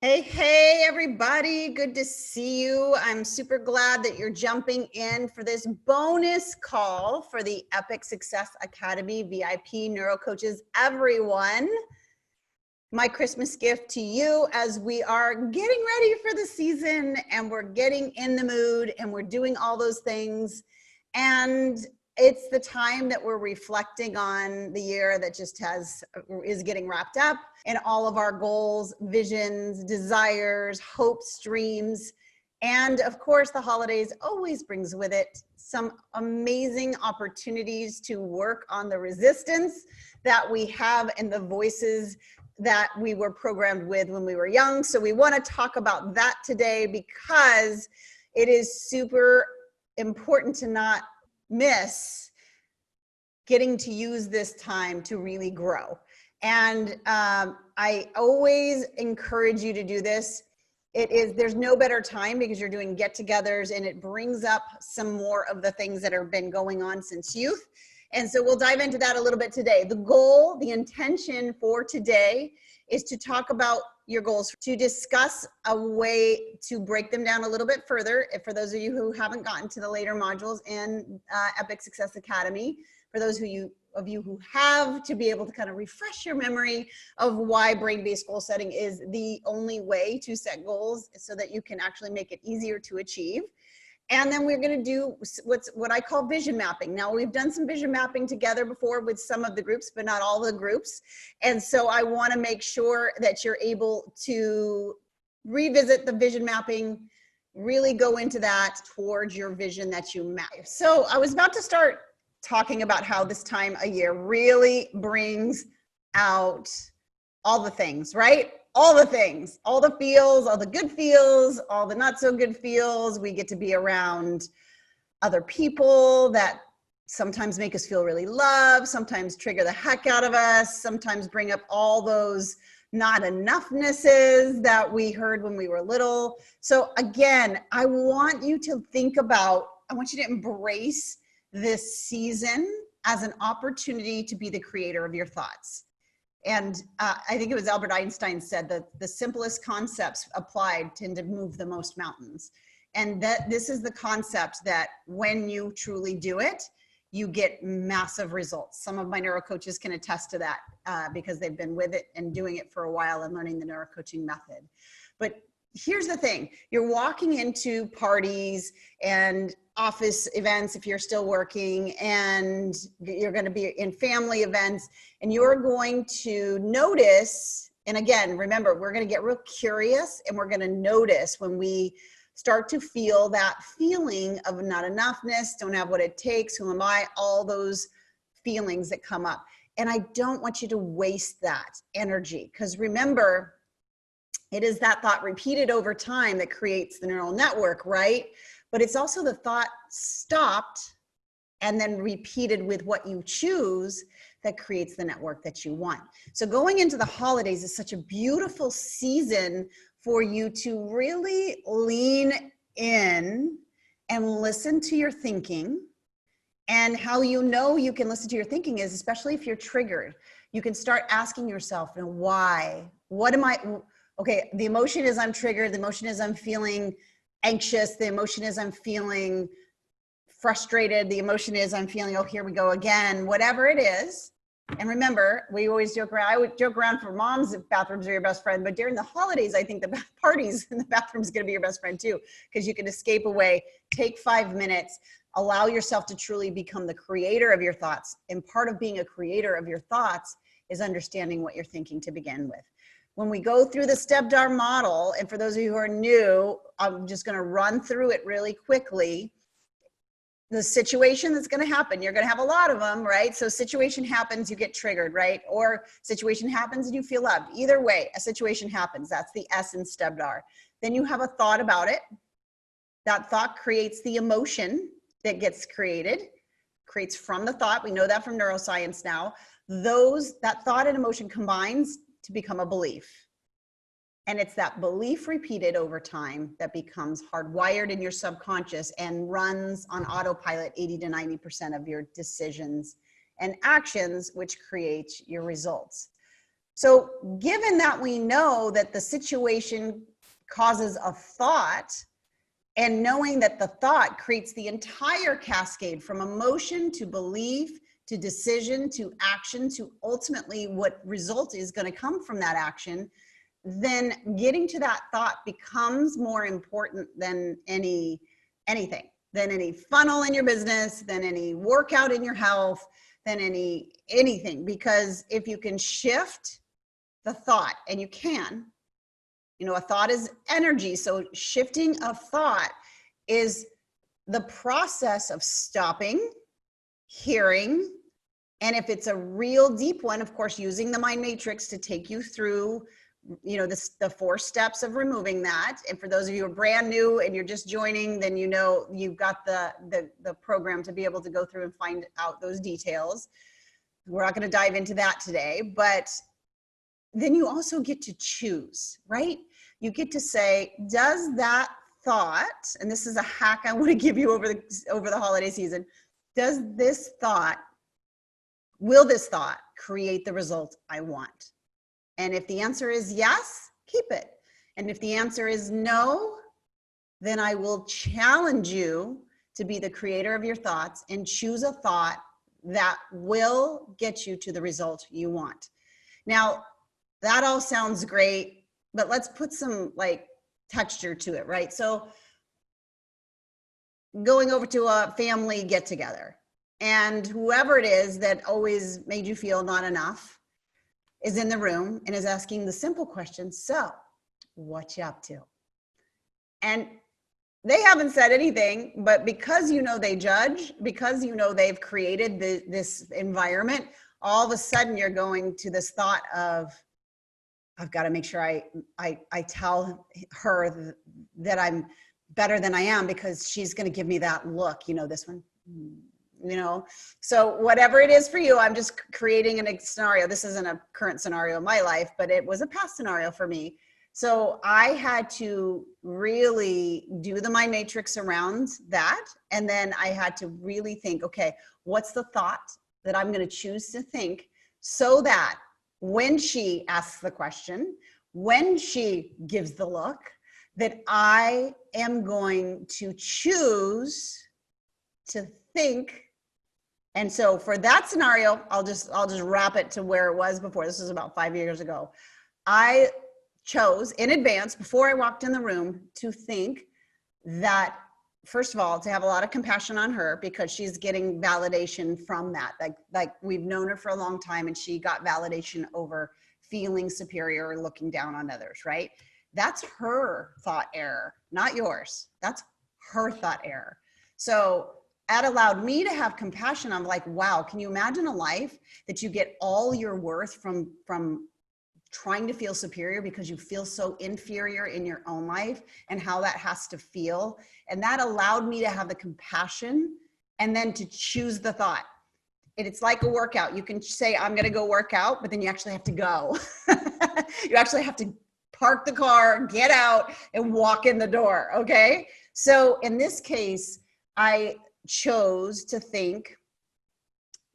Hey, everybody. Good to see you. I'm super glad that you're jumping in for this bonus call for the Epic Success Academy VIP Neuro Coaches, everyone. My Christmas gift to you as we are getting ready for the season and we're getting in the mood and we're doing all those things. And it's the time that we're reflecting on the year that just is getting wrapped up, and all of our goals, visions, desires, hopes, dreams. And of course, the holidays always brings with it some amazing opportunities to work on the resistance that we have and the voices that we were programmed with when we were young. So we want to talk about that today because it is super important to not miss getting to use this time to really grow. And I always encourage you to do this. There's no better time because you're doing get-togethers and it brings up some more of the things that have been going on since youth. And so we'll dive into that a little bit today. The goal, the intention for today is to talk about your goals, to discuss a way to break them down a little bit further. For those of you who haven't gotten to the later modules in Epic Success Academy, for those of you who have, to be able to kind of refresh your memory of why brain-based goal setting is the only way to set goals so that you can actually make it easier to achieve. And then we're going to do what I call vision mapping. Now, we've done some vision mapping together before with some of the groups, but not all the groups. And so I want to make sure that you're able to revisit the vision mapping, really go into that towards your vision that you map. So I was about to start talking about how this time of year really brings out all the things, right? All the things, all the feels, all the good feels, all the not so good feels. We get to be around other people that sometimes make us feel really loved, sometimes trigger the heck out of us, sometimes bring up all those not enoughnesses that we heard when we were little. So again, I want you to I want you to embrace this season as an opportunity to be the creator of your thoughts. And I think it was Albert Einstein said that the simplest concepts applied tend to move the most mountains. And that this is the concept that when you truly do it, you get massive results. Some of my neuro coaches can attest to that because they've been with it and doing it for a while and learning the neuro coaching method. But here's the thing, you're walking into parties and office events if you're still working, and you're going to be in family events, and you're going to notice, and again, remember, we're going to get real curious and we're going to notice when we start to feel that feeling of not enoughness, don't have what it takes, who am I, all those feelings that come up. And I don't want you to waste that energy, because remember, it is that thought repeated over time that creates the neural network, right? But it's also the thought stopped and then repeated with what you choose that creates the network that you want. So going into the holidays is such a beautiful season for you to really lean in and listen to your thinking. And how you know you can listen to your thinking is, especially if you're triggered, you can start asking yourself, why? What am I? Okay, the emotion is I'm triggered. The emotion is I'm feeling anxious. The emotion is I'm feeling frustrated. The emotion is I'm feeling, oh, here we go again, whatever it is. And remember, we always joke around. I would joke around for moms if bathrooms are your best friend, but during the holidays, I think the parties in the bathroom is going to be your best friend too, because you can escape away, take 5 minutes, allow yourself to truly become the creator of your thoughts. And part of being a creator of your thoughts is understanding what you're thinking to begin with. When we go through the STEPDAR model, and for those of you who are new, I'm just going to run through it really quickly. The situation that's going to happen, you're going to have a lot of them, right? So situation happens, you get triggered, right? Or situation happens and you feel loved. Either way, a situation happens. That's the S in STEPDAR. Then you have a thought about it. That thought creates the emotion that gets creates from the thought. We know that from neuroscience now. That thought and emotion combines to become a belief. And it's that belief repeated over time that becomes hardwired in your subconscious and runs on autopilot 80 to 90% of your decisions and actions, which creates your results. So given that we know that the situation causes a thought, and knowing that the thought creates the entire cascade from emotion to belief to decision to action to ultimately what result is going to come from that action, then getting to that thought becomes more important than anything, than any funnel in your business, than any workout in your health, than anything. Because if you can shift the thought, and you can, a thought is energy. So shifting a thought is the process of stopping, hearing, and if it's a real deep one, of course, using the mind matrix to take you through, the 4 steps of removing that. And for those of you who are brand new and you're just joining, then you've got the program to be able to go through and find out those details. We're not going to dive into that today, but then you also get to choose, right? You get to say, does that thought, and this is a hack I want to give you over the holiday season, will this thought create the result I want? And if the answer is yes, keep it. And if the answer is no, then I will challenge you to be the creator of your thoughts and choose a thought that will get you to the result you want. Now, that all sounds great, but let's put some texture to it, right? So going over to a family get together, and whoever it is that always made you feel not enough is in the room and is asking the simple question, so what you up to? And they haven't said anything, but because they judge, because they've created this environment, all of a sudden you're going to this thought of, I've got to make sure I tell her that I'm better than I am, because she's going to give me that look, this one, So whatever it is for you, I'm just creating a scenario. This isn't a current scenario in my life, but it was a past scenario for me. So I had to really do the mind matrix around that. And then I had to really think, okay, what's the thought that I'm going to choose to think so that when she asks the question, when she gives the look, that I am going to choose to think. And so for that scenario, I'll just wrap it to where it was before. This was about 5 years ago. I chose in advance, before I walked in the room, to think that, first of all, to have a lot of compassion on her, because she's getting validation from that. Like we've known her for a long time, and she got validation over feeling superior or looking down on others, right? That's her thought error, not yours. That's her thought error. So that allowed me to have compassion. I'm like, wow, can you imagine a life that you get all your worth from trying to feel superior because you feel so inferior in your own life, and how that has to feel? And that allowed me to have the compassion and then to choose the thought. And it's like a workout. You can say, I'm going to go work out, but then you actually have to go. You actually have to park the car, get out, and walk in the door. Okay. So in this case, I chose to think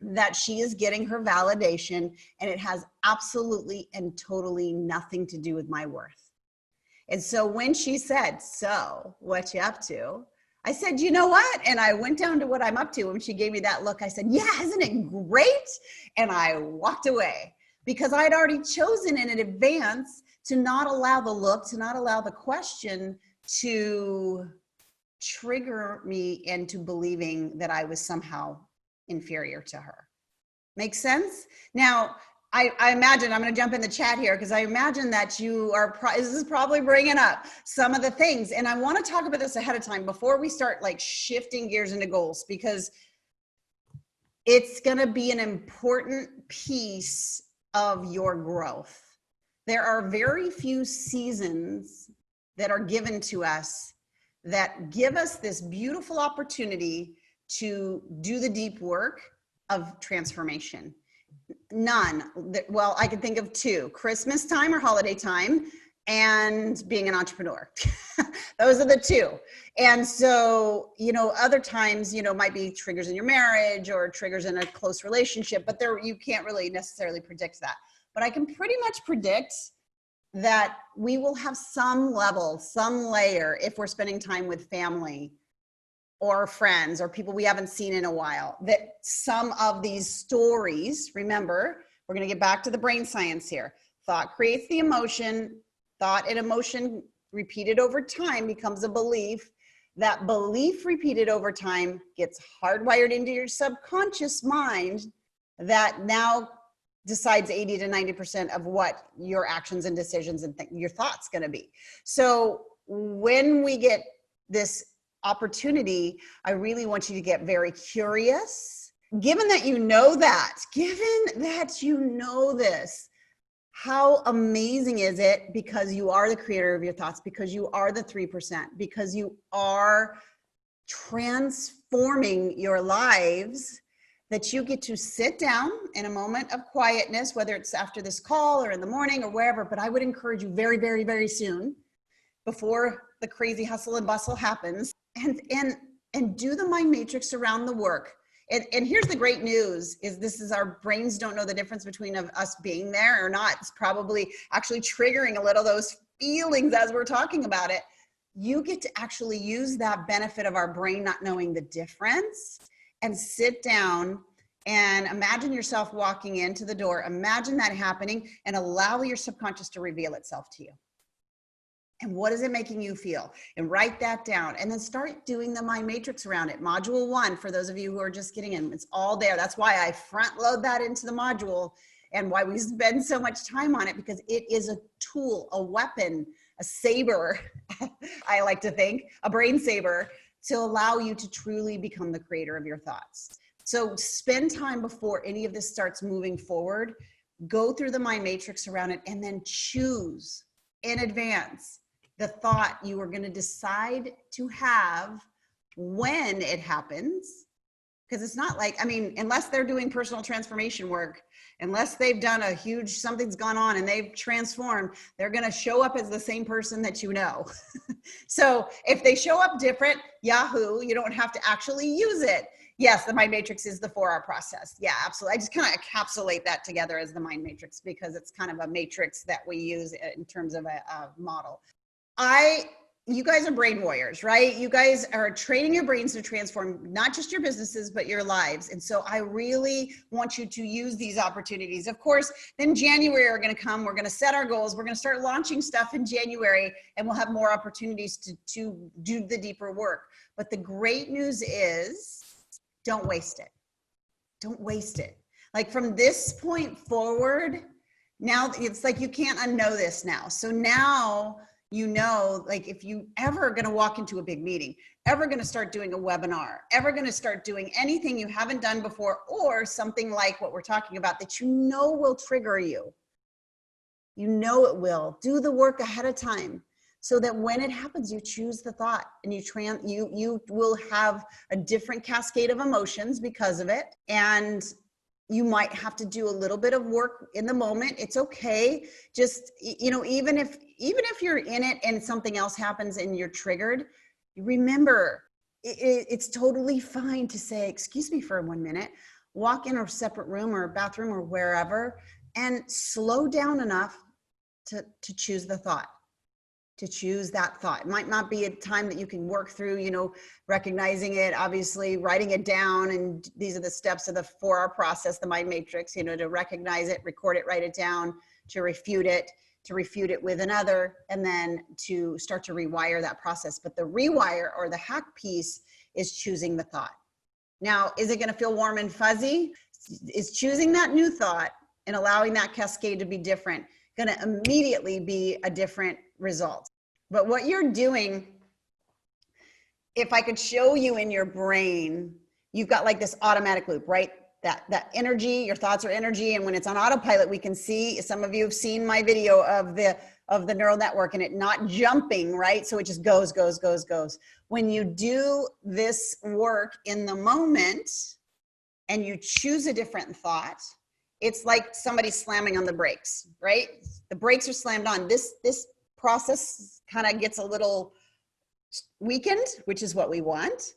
that she is getting her validation, and it has absolutely and totally nothing to do with my worth. And so when she said, so what you up to? I said, you know what? And I went down to what I'm up to. When she gave me that look, I said, yeah, isn't it great? And I walked away, because I'd already chosen in advance to not allow the look, to not allow the question to trigger me into believing that I was somehow inferior to her. Make sense? Now, I imagine, I'm going to jump in the chat here, because I imagine that you are, this is probably bringing up some of the things. And I want to talk about this ahead of time before we start shifting gears into goals, because it's going to be an important piece of your growth. There are very few seasons that are given to us that give us this beautiful opportunity to do the deep work of transformation. None. Well, I can think of 2: Christmas time or holiday time, and being an entrepreneur. Those are the 2. And so, other times, might be triggers in your marriage or triggers in a close relationship, but you can't really necessarily predict that. but I can pretty much predict that we will have some level, some layer, if we're spending time with family or friends or people we haven't seen in a while, that some of these stories, remember, we're going to get back to the brain science here. Thought creates the emotion. Thought and emotion repeated over time becomes a belief. That belief repeated over time gets hardwired into your subconscious mind that now decides 80 to 90% of what your actions and decisions and your thoughts going to be. So when we get this opportunity, I really want you to get very curious. Given that you know this, how amazing is it, because you are the creator of your thoughts, because you are the 3%, because you are transforming your lives, that you get to sit down in a moment of quietness, whether it's after this call or in the morning or wherever, but I would encourage you very, very, very soon, before the crazy hustle and bustle happens, and do the mind matrix around the work. And here's the great news is this is our brains don't know the difference between of us being there or not. It's probably actually triggering a little those feelings as we're talking about it. You get to actually use that benefit of our brain not knowing the difference and sit down and imagine yourself walking into the door. Imagine that happening and allow your subconscious to reveal itself to you. And what is it making you feel? And write that down and then start doing the mind matrix around it. Module 1, for those of you who are just getting in, it's all there. That's why I front load that into the module and why we spend so much time on it, because it is a tool, a weapon, a saber, I like to think, a brain saber, to allow you to truly become the creator of your thoughts. So spend time before any of this starts moving forward. Go through the mind matrix around it and then choose in advance the thought you are going to decide to have when it happens. Because it's not like, I mean, unless they're doing personal transformation work, unless they've done a huge, something's gone on and they've transformed, they're going to show up as the same person that you know. So if they show up different, Yahoo, you don't have to actually use it. Yes, the mind matrix is the 4-hour process. Yeah, absolutely. I just kind of encapsulate that together as the mind matrix because it's kind of a matrix that we use in terms of a model. You guys are brain warriors, right? You guys are training your brains to transform not just your businesses, but your lives. And so I really want you to use these opportunities. Of course, then January are going to come. We're going to set our goals. We're going to start launching stuff in January, and we'll have more opportunities to do the deeper work. But the great news is, don't waste it. Don't waste it. Like from this point forward, now it's like you can't unknow this now. So now, you know, like if you ever going to walk into a big meeting, ever going to start doing a webinar, ever going to start doing anything you haven't done before, or something like what we're talking about that you know will trigger you. You know it will. Do the work ahead of time so that when it happens, you choose the thought and you will have a different cascade of emotions because of it. And you might have to do a little bit of work in the moment. It's okay. Just, you know, even if you're in it and something else happens and you're triggered, remember, it's totally fine to say, excuse me for 1 minute, walk in a separate room or a bathroom or wherever, and slow down enough to choose the thought. To choose that thought. It might not be a time that you can work through, you know, recognizing it, obviously writing it down. And these are the steps of the 4-hour process, the mind matrix, you know, to recognize it, record it, write it down, to refute it with another, and then to start to rewire that process. But the rewire or the hack piece is choosing the thought. Now, is it going to feel warm and fuzzy? Is choosing that new thought and allowing that cascade to be different going to immediately be a different result? But what you're doing, if I could show you in your brain, you've got like this automatic loop, right? That energy, your thoughts are energy. And when it's on autopilot, we can see, some of you have seen my video of the neural network and it not jumping, right? So it just goes. When you do this work in the moment and you choose a different thought, it's like somebody slamming on the brakes, right? The brakes are slammed on. This process kind of gets a little weakened, which is what we want.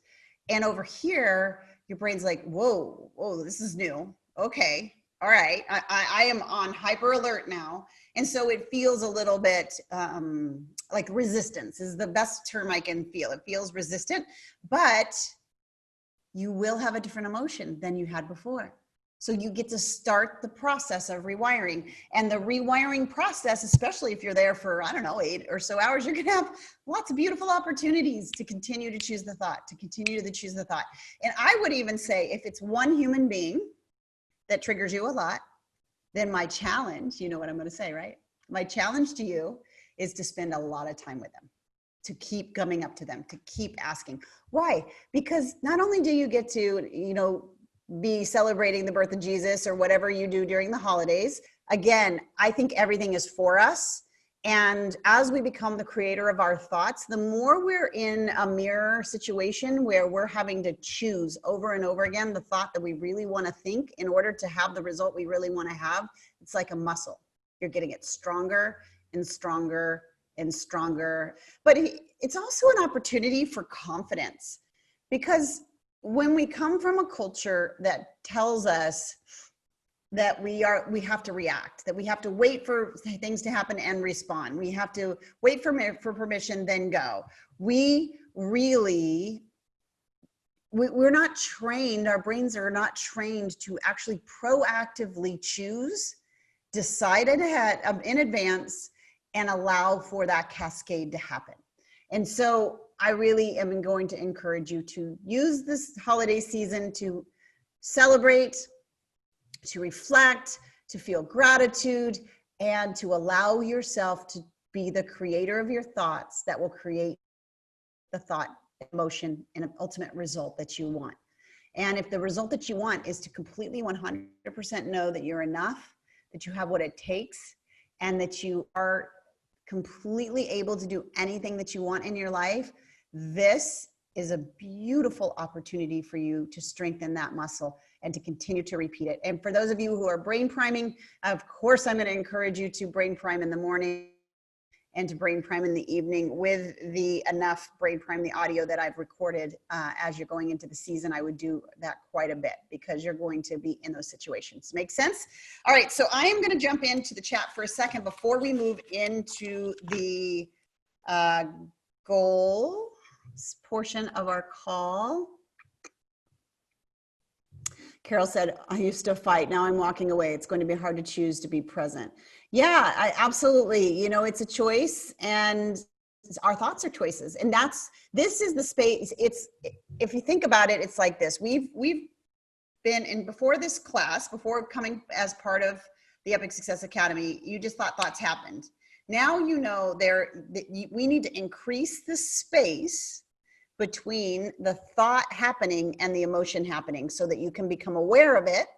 And over here, your brain's like, whoa, this is new. Okay, all right, I am on hyper alert now. And so it feels a little bit like resistance is the best term I can feel. It feels resistant, but you will have a different emotion than you had before. So you get to start the process of rewiring. And the rewiring process, especially if you're there for, I don't know, 8 or so hours, you're gonna have lots of beautiful opportunities to continue to choose the thought, And I would even say if it's one human being that triggers you a lot, then my challenge, you know what I'm gonna say, right? My challenge to you is to spend a lot of time with them, to keep coming up to them, to keep asking. Why? Because not only do you get to, be celebrating the birth of Jesus or whatever you do during the holidays. Again, I think everything is for us. And as we become the creator of our thoughts, the more we're in a mirror situation where we're having to choose over and over again the thought that we really want to think in order to have the result we really want to have, it's like a muscle. You're getting it stronger and stronger and stronger. But it's also an opportunity for confidence, because when we come from a culture that tells us that we have to react, that we have to wait for things to happen and respond, we have to wait for permission, then go. We're not trained, our brains are not trained to actually proactively choose, decide ahead in advance, and allow for that cascade to happen. And so I really am going to encourage you to use this holiday season to celebrate, to reflect, to feel gratitude, and to allow yourself to be the creator of your thoughts that will create the thought, emotion, and ultimate result that you want. And if the result that you want is to completely 100% know that you're enough, that you have what it takes, and that you are completely able to do anything that you want in your life, this is a beautiful opportunity for you to strengthen that muscle and to continue to repeat it. And for those of you who are brain priming, of course, I'm going to encourage you to brain prime in the morning and to brain prime in the evening with the enough brain prime the audio that I've recorded as you're going into the season. I would do that quite a bit because you're going to be in those situations. Make sense? All right, so I am going to jump into the chat for a second before we move into the goals portion of our call. Carol said, I used to fight. Now I'm walking away. It's going to be hard to choose to be present. Yeah, absolutely. It's a choice, and our thoughts are choices. And this is the space. If you think about it, it's like this. We've been in before this class, before coming as part of the Epic Success Academy, you just thought thoughts happened. Now we need to increase the space between the thought happening and the emotion happening so that you can become aware of it,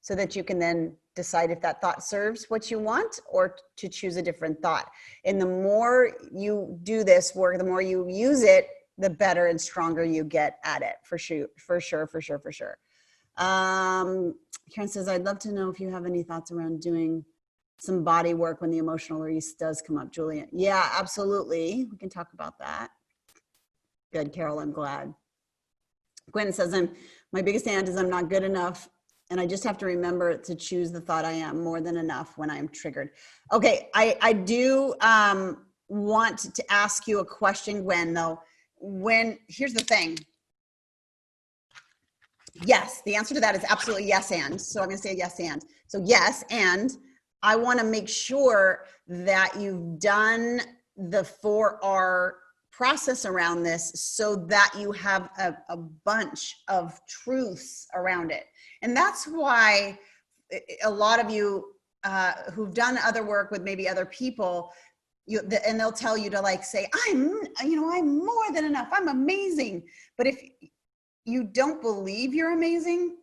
so that you can then decide if that thought serves what you want or to choose a different thought. And the more you do this work, the more you use it, the better and stronger you get at it, for sure. Karen says, I'd love to know if you have any thoughts around doing some body work when the emotional release does come up, Julian. Yeah, absolutely. We can talk about that. Good, Carol, I'm glad. Gwen says, my biggest aunt is I'm not good enough, and I just have to remember to choose the thought I am more than enough when I'm triggered. Okay, I do want to ask you a question, Gwen, though. Here's the thing. Yes, the answer to that is absolutely yes, and. So I'm going to say yes, and. So yes, and I want to make sure that you've done the 4R process around this so that you have a bunch of truths around it. And that's why a lot of you who've done other work with maybe other people, and they'll tell you to say, I'm more than enough, I'm amazing. But if you don't believe you're amazing,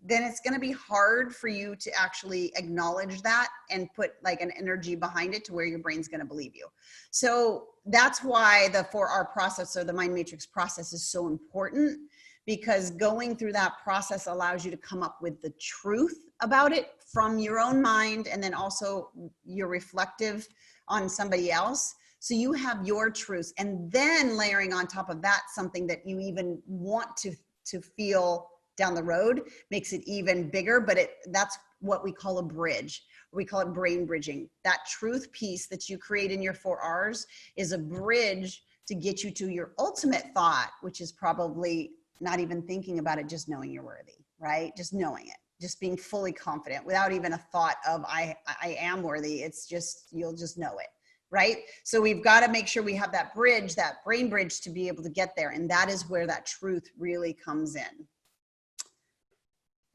then it's going to be hard for you to actually acknowledge that and put an energy behind it to where your brain's going to believe you. So that's why the 4R process, or the mind matrix process, is so important, because going through that process allows you to come up with the truth about it from your own mind, and then also you're reflective on somebody else. So you have your truths, and then layering on top of that something that you even want to feel down the road makes it even bigger. But that's what we call a bridge. We call it brain bridging. That truth piece that you create in your 4 R's is a bridge to get you to your ultimate thought, which is probably not even thinking about it, just knowing you're worthy, right? Just knowing it, just being fully confident without even a thought of I am worthy. It's just, you'll just know it, right? So we've got to make sure we have that bridge, that brain bridge, to be able to get there. And that is where that truth really comes in.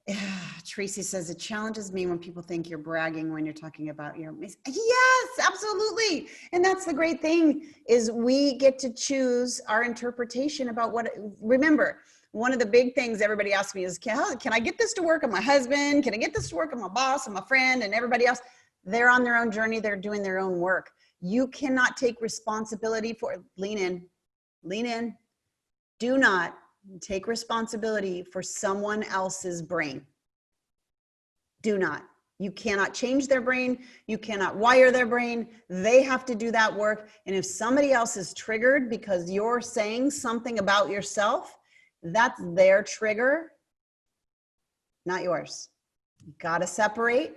Yeah, Tracy says it challenges me when people think you're bragging when you're talking about your yes, absolutely. And that's the great thing, is we get to choose our interpretation about what. Remember, one of the big things everybody asks me is, can I get this to work on my husband? Can I get this to work on my boss and my friend and everybody else? They're on their own journey. They're doing their own work. You cannot take responsibility for, lean in. Do not take responsibility for someone else's brain. Do not. You cannot change their brain. You cannot wire their brain. They have to do that work. And if somebody else is triggered because you're saying something about yourself, that's their trigger, not yours. You got to separate.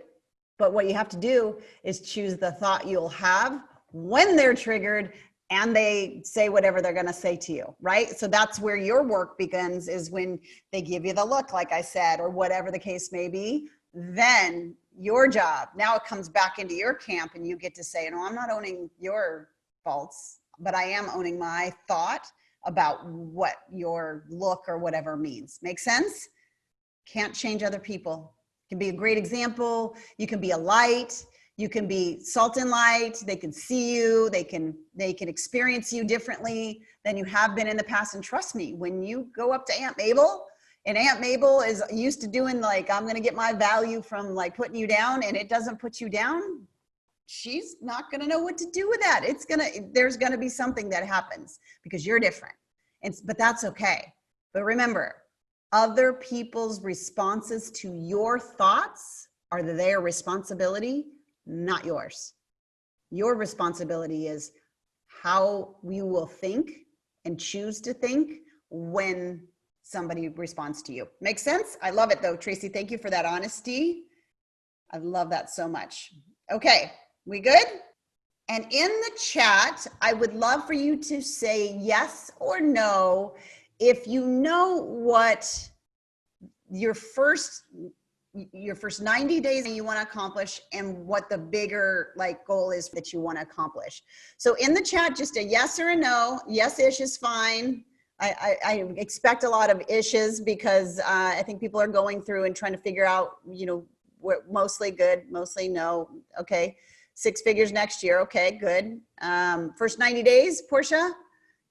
But what you have to do is choose the thought you'll have when they're triggered and they say whatever they're going to say to you, right? So that's where your work begins, is when they give you the look, like I said, or whatever the case may be. Then your job, now it comes back into your camp, and you get to say, no, I'm not owning your faults, but I am owning my thought about what your look or whatever means. Make sense? Can't change other people. You can be a great example. You can be a light. You can be salt and light. They can see you. They can experience you differently than you have been in the past. And trust me, when you go up to Aunt Mabel, and Aunt Mabel is used to doing like, I'm going to get my value from like putting you down, and it doesn't put you down, she's not going to know what to do with that. There's going to be something that happens because you're different. But that's okay. But remember, other people's responses to your thoughts are their responsibility, not yours. Your responsibility is how you will think and choose to think when somebody responds to you. Make sense? I love it though, Tracy. Thank you for that honesty. I love that so much. Okay, we good? And in the chat, I would love for you to say yes or no if you know what your first 90 days you want to accomplish and what the bigger like goal is that you want to accomplish. So in the chat, just a yes or a no. Yes-ish is fine. I expect a lot of ishes because I think people are going through and trying to figure out, mostly good, mostly no. Okay. 6 figures next year. Okay, good. First 90 days, Portia?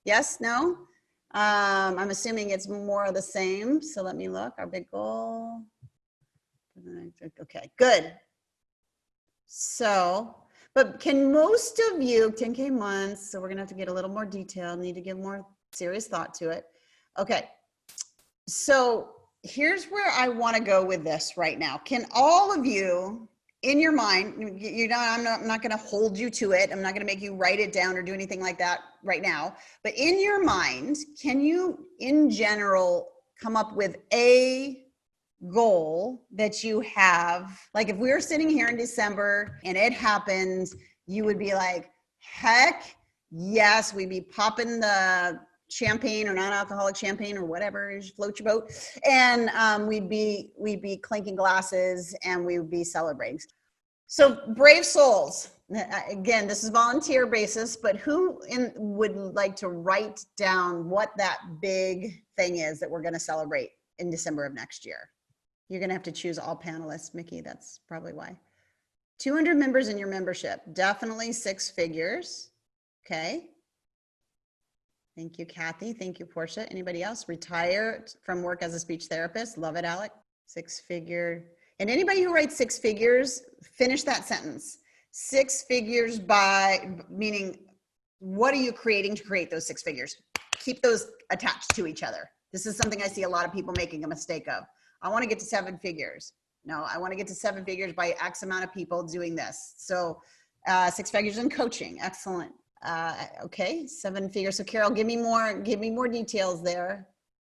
Yes, no? I'm assuming it's more of the same. So let me look. Our big goal. Okay, good. So, but can most of you, 10K months, so we're going to have to get a little more detailed, need to give more serious thought to it. Okay, so here's where I want to go with this right now. Can all of you, in your mind, I'm not going to hold you to it. I'm not going to make you write it down or do anything like that right now. But in your mind, can you, in general, come up with a goal that you have? Like if we were sitting here in December and it happens, you would be like, heck yes, we'd be popping the champagne or non-alcoholic champagne or whatever, float your boat, and we'd be clinking glasses and we would be celebrating. So brave souls, again, this is volunteer basis, but who would like to write down what that big thing is that we're going to celebrate in December of next year? You're going to have to choose all panelists, Mickey. That's probably why. 200 members in your membership, definitely 6 figures. Okay. Thank you, Kathy. Thank you, Portia. Anybody else? Retired from work as a speech therapist. Love it, Alec. 6 figure. And anybody who writes 6 figures, finish that sentence. 6 figures by, meaning what are you creating to create those 6 figures? Keep those attached to each other. This is something I see a lot of people making a mistake of. I want to get to 7 figures. No, I want to get to 7 figures by X amount of people doing this. So 6 figures in coaching. Excellent. Okay, 7 figures. So Carol, give me more details there.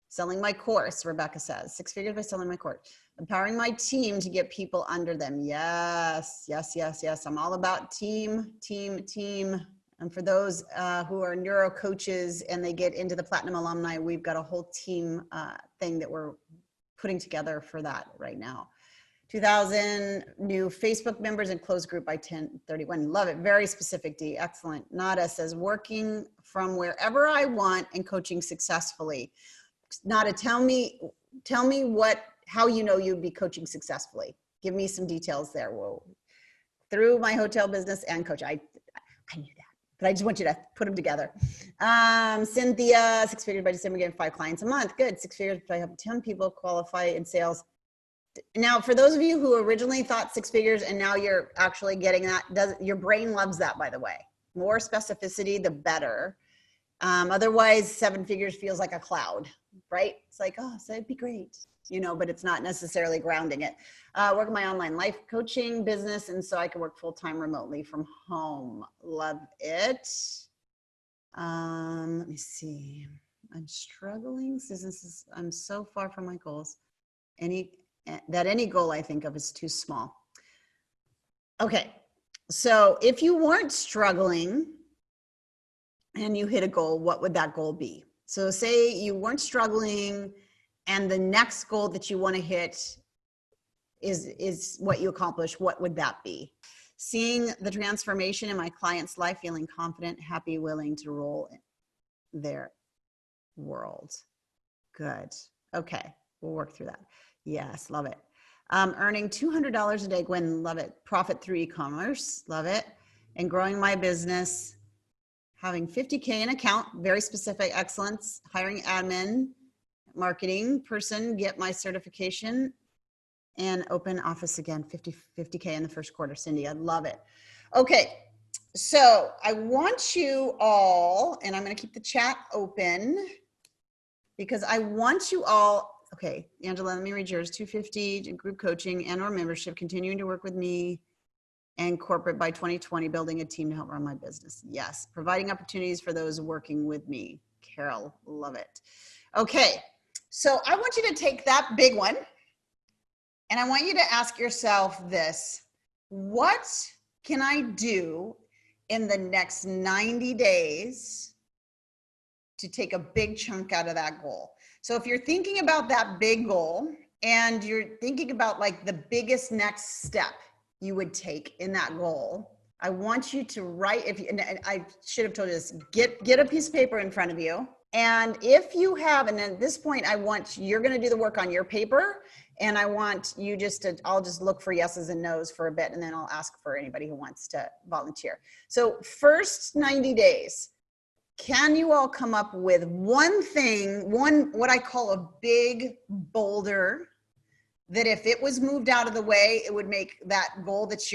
Selling my course, Rebecca says. 6 figures by selling my course. Empowering my team to get people under them. Yes, yes, yes, yes. I'm all about team, team, team. And for those who are neuro coaches and they get into the Platinum Alumni, we've got a whole team thing that we're putting together for that right now. 2,000 new Facebook members and closed group by 10/31. Love it. Very specific, D. Excellent. Nada says, working from wherever I want and coaching successfully. Nada, tell me how you know you'd be coaching successfully. Give me some details there. Whoa. Through my hotel business and coach. I knew that, but I just want you to put them together. Cynthia, 6 figures by December, getting 5 clients a month. Good. 6 figures by helping 10 people qualify in sales. Now, for those of you who originally thought 6 figures and now you're actually getting that, your brain loves that, by the way. More specificity, the better. Otherwise, 7 figures feels like a cloud, right? It's like, oh, so it'd be great, you know, but it's not necessarily grounding it. Work my online life coaching business, and so I can work full-time remotely from home. Love it. Let me see. I'm struggling. I'm so far from my goals. Any goal I think of is too small. Okay, so if you weren't struggling and you hit a goal, what would that goal be? So say you weren't struggling and the next goal that you want to hit is what you accomplish, what would that be? Seeing the transformation in my client's life, feeling confident, happy, willing to roll in their world. Good. Okay, we'll work through that. Yes, love it. Earning $200 a day, Gwen, love it. Profit through e-commerce, love it. And growing my business, having 50K in account, very specific, excellence. Hiring admin, marketing person, get my certification, and open office again, 50K in the first quarter. Cindy, I love it. Okay, so I want you all, and I'm going to keep the chat open because I want you all. Okay, Angela, let me read yours. 250 group coaching and or membership, continuing to work with me and corporate by 2020, building a team to help run my business. Yes, providing opportunities for those working with me. Carol, love it. Okay, so I want you to take that big one and I want you to ask yourself this: what can I do in the next 90 days to take a big chunk out of that goal? So if you're thinking about that big goal and you're thinking about like the biggest next step you would take in that goal, I want you to write, and I should have told you this, get a piece of paper in front of you. And if you have, and at this point, you're going to do the work on your paper, and I want you I'll just look for yeses and nos for a bit, and then I'll ask for anybody who wants to volunteer. So first 90 days, can you all come up with one thing, what I call a big boulder, that if it was moved out of the way, it would make that goal that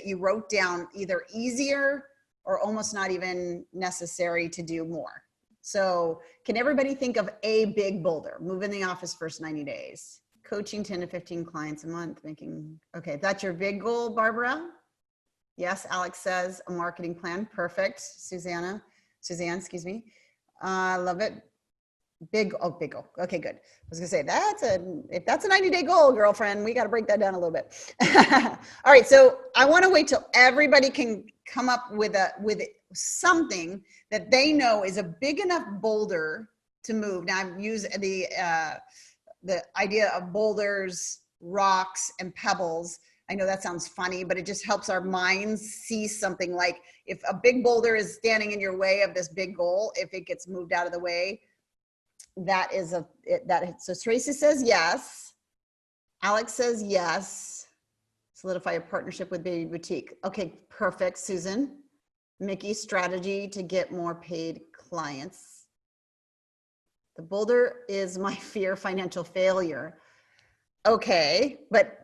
you wrote down either easier or almost not even necessary to do more? So can everybody think of a big boulder? Move in the office first 90 days. Coaching 10 to 15 clients a month, okay, that's your big goal, Barbara? Yes, Alex says a marketing plan, perfect. Suzanne, excuse me. I love it. Big goal. Okay, good. I was gonna say if that's a 90-day goal, girlfriend, we got to break that down a little bit. All right, so I want to wait till everybody can come up with something that they know is a big enough boulder to move. Now I've used the idea of boulders, rocks, and pebbles. I know that sounds funny, but it just helps our minds see something. Like if a big boulder is standing in your way of this big goal, if it gets moved out of the way, so Tracy says yes. Alex says yes. Solidify a partnership with Baby Boutique. Okay, perfect, Susan. Mickey, strategy to get more paid clients. The boulder is my fear, financial failure. Okay, but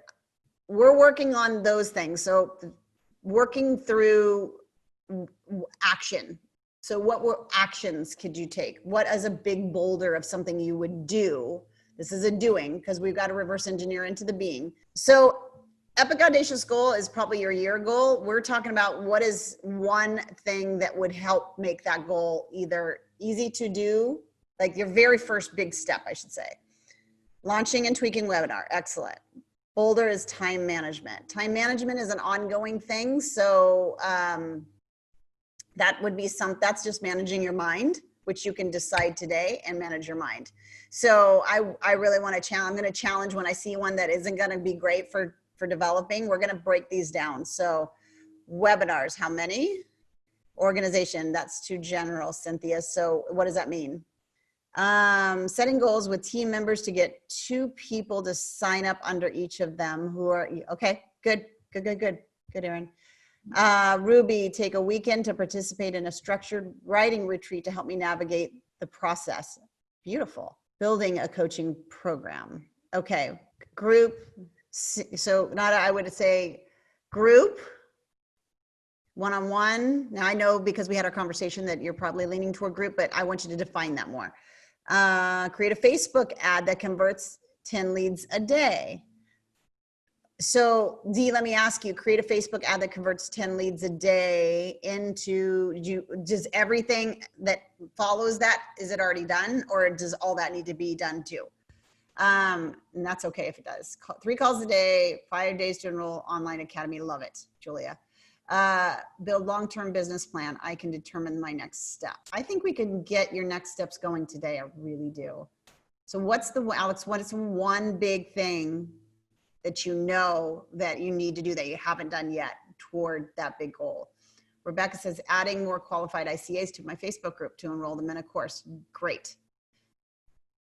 we're working on those things. So working through action. So what actions could you take? What is a big boulder of something you would do? This is a doing, because we've got to reverse engineer into the being. So Epic Audacious goal is probably your year goal. We're talking about what is one thing that would help make that goal either easy to do like your very first big step, I should say. Launching and tweaking webinar. Excellent. Bolder is time management. Time management is an ongoing thing. So that would be that's just managing your mind, which you can decide today and manage your mind. So I really want to challenge. I'm going to challenge when I see one that isn't going to be great for developing. We're going to break these down. So webinars, how many? Organization, that's too general, Cynthia. So what does that mean? Setting goals with team members to get 2 people to sign up under each of them who are, okay, good, Erin. Ruby, take a weekend to participate in a structured writing retreat to help me navigate the process. Beautiful. Building a coaching program. Okay, group. So not, I would say group, one-on-one. Now I know because we had our conversation that you're probably leaning toward group, but I want you to define that more. Create a Facebook ad that converts 10 leads a day. So Dee, let me ask you, create a Facebook ad that converts 10 leads a day into, does everything that follows that, is it already done, or does all that need to be done too? And that's okay if it does. 3 calls a day, 5 days to enroll online academy. Love it, Julia. Build long-term business plan. I can determine my next step. I think we can get your next steps going today. I really do. So Alex, what is one big thing that you know that you need to do that you haven't done yet toward that big goal? Rebecca says, adding more qualified ICAs to my Facebook group to enroll them in a course. Great.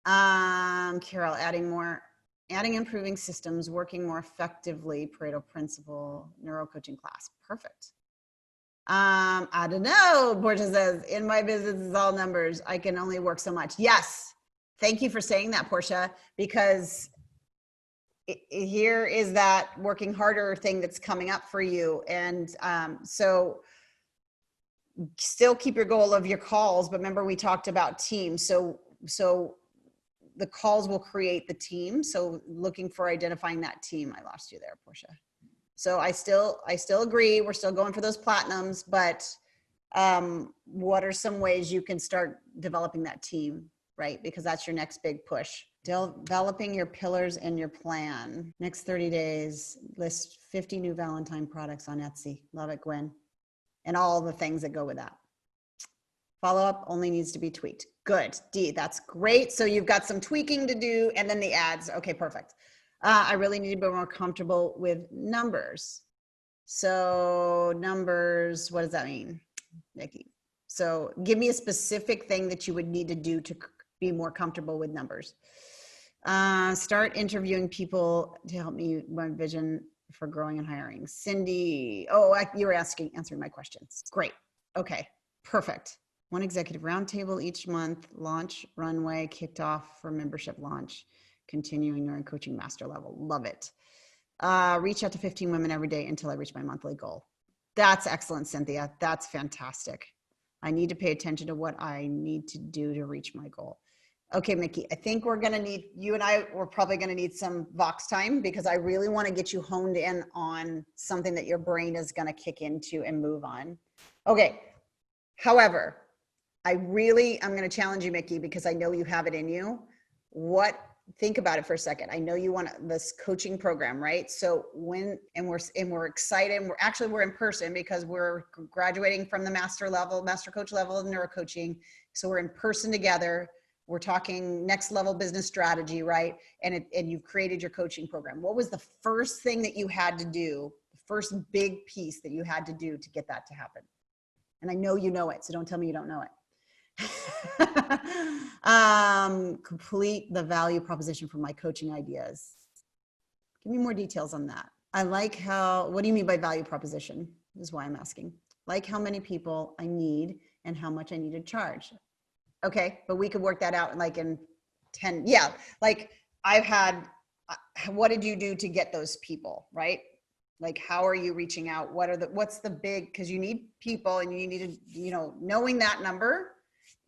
Carol, adding improving systems, working more effectively, Pareto principle, neurocoaching class. Perfect. I don't know, Portia says, in my business it's all numbers. I can only work so much. Yes. Thank you for saying that, Portia, because here is that working harder thing that's coming up for you. And so still keep your goal of your calls, but remember we talked about teams. So the calls will create the team. So looking for identifying that team. I lost you there, Portia. So I still agree. We're still going for those platinums, but what are some ways you can start developing that team, right? Because that's your next big push. Developing your pillars and your plan. Next 30 days, list 50 new Valentine products on Etsy. Love it, Gwen. And all the things that go with that. Follow-up only needs to be tweaked. Good, Dee, that's great. So you've got some tweaking to do and then the ads. Okay, perfect. I really need to be more comfortable with numbers. So numbers, what does that mean, Nikki? So give me a specific thing that you would need to do to be more comfortable with numbers. Start interviewing people to help me my vision for growing and hiring. Cindy, you were answering my questions. Great. Okay, perfect. 1 executive roundtable each month, launch runway kicked off for membership launch, continuing your coaching master level. Love it. Reach out to 15 women every day until I reach my monthly goal. That's excellent, Cynthia. That's fantastic. I need to pay attention to what I need to do to reach my goal. Okay, Mickey, I think we're going to need, we're probably going to need some Vox time because I really want to get you honed in on something that your brain is going to kick into and move on. Okay. However, I'm going to challenge you, Mickey, because I know you have it in you. Think about it for a second. I know you want this coaching program, right? So we're excited. We're in person because we're graduating from the master coach level of neurocoaching. So we're in person together. We're talking next level business strategy, right? And you've created your coaching program. What was the first thing that you had to do? The first big piece that you had to do to get that to happen? And I know you know it, so don't tell me you don't know it. Complete the value proposition for my coaching ideas. Give me more details on that. I like what do you mean by value proposition? This is why I'm asking. Like how many people I need and how much I need to charge. Okay, but we could work that out in 10. Yeah, like what did you do to get those people, right? Like, how are you reaching out? What's the big, because you need people and you need to, knowing that number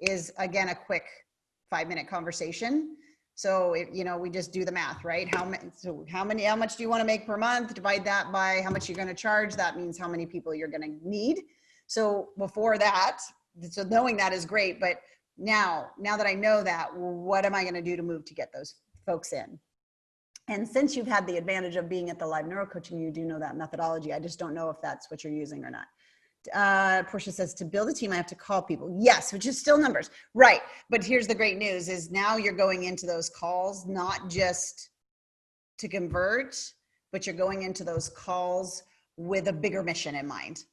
is, again, a quick 5-minute conversation. So, we just do the math, right? How much do you want to make per month? Divide that by how much you're going to charge. That means how many people you're going to need. So before that, so knowing that is great, but Now that I know that, what am I going to do to move to get those folks in? And since you've had the advantage of being at the live neurocoaching, you do know that methodology. I just don't know if that's what you're using or not. Portia says, to build a team, I have to call people. Yes, which is still numbers. Right. But here's the great news is now you're going into those calls, not just to convert, but you're going into those calls with a bigger mission in mind.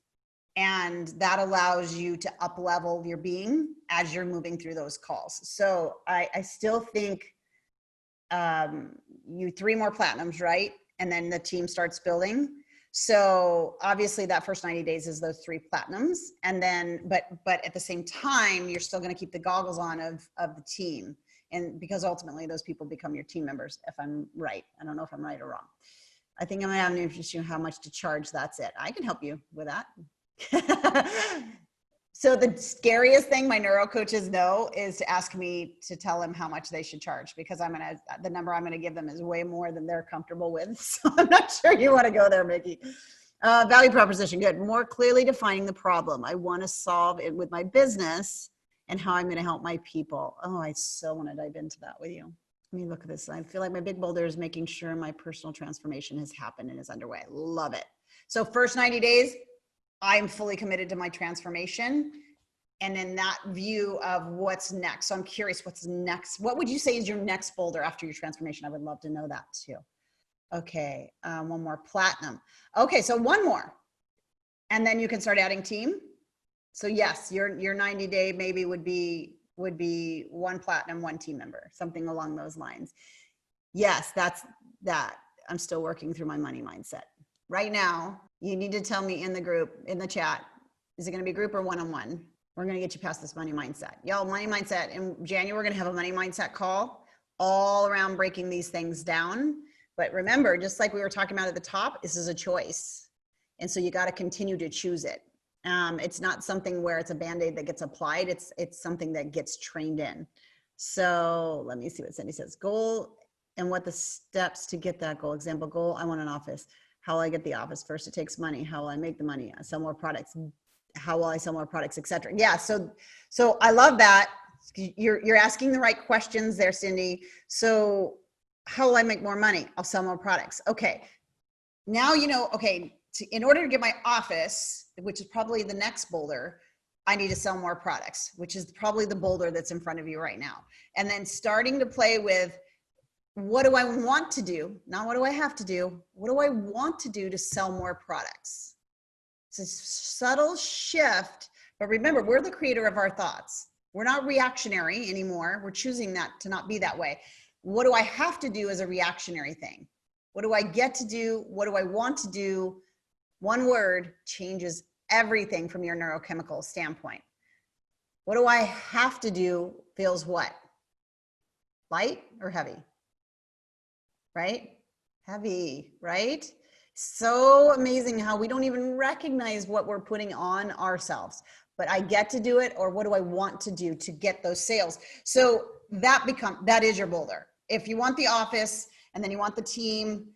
And that allows you to up level your being as you're moving through those calls. So I still think you 3 more platinums, right? And then the team starts building. So obviously that first 90 days is those 3 platinums. And then, but at the same time, you're still going to keep the goggles on of the team. And because ultimately those people become your team members, if I'm right. I don't know if I'm right or wrong. I think I'm going to have an interest in how much to charge. That's it. I can help you with that. So the scariest thing my neuro coaches know is to ask me to tell them how much they should charge, because the number I'm going to give them is way more than they're comfortable with. So I'm not sure you want to go there, Mickey. Value proposition. Good. More clearly defining the problem. I want to solve it with my business and how I'm going to help my people. Oh, I so want to dive into that with you. Let me look at this. I feel like my big boulder is making sure my personal transformation has happened and is underway. Love it. So first 90 days, I'm fully committed to my transformation. And then that view of what's next. So I'm curious, what's next? What would you say is your next boulder after your transformation? I would love to know that too. Okay, one more platinum. Okay, so one more. And then you can start adding team. So yes, your 90 day maybe would be 1 platinum, 1 team member, something along those lines. Yes, that's that. I'm still working through my money mindset. Right now, you need to tell me in the group, in the chat, is it going to be group or one-on-one? We're going to get you past this money mindset. Y'all, money mindset. In January, we're going to have a money mindset call all around breaking these things down. But remember, just like we were talking about at the top, this is a choice. And so you got to continue to choose it. It's not something where it's a Band-Aid that gets applied. It's something that gets trained in. So let me see what Cindy says. Goal and what the steps to get that goal. Example, goal, I want an office. How will I get the office? First, it takes money. How will I make the money? I sell more products. How will I sell more products, etc. Yeah, so I love that. You're asking the right questions there, Cindy. So how will I make more money? I'll sell more products. Okay, now you know, okay, in order to get my office, which is probably the next boulder, I need to sell more products, which is probably the boulder that's in front of you right now. And then starting to play with, what do I want to do? Not what do I have to do? What do I want to do to sell more products? It's a subtle shift, but remember, we're the creator of our thoughts. We're not reactionary anymore. We're choosing that to not be that way. What do I have to do as a reactionary thing? What do I get to do? What do I want to do? One word changes everything from your neurochemical standpoint. What do I have to do feels what? Light or heavy? Right? Heavy, right? So amazing how we don't even recognize what we're putting on ourselves. But I get to do it, or what do I want to do to get those sales? So that is your boulder. If you want the office and then you want the team,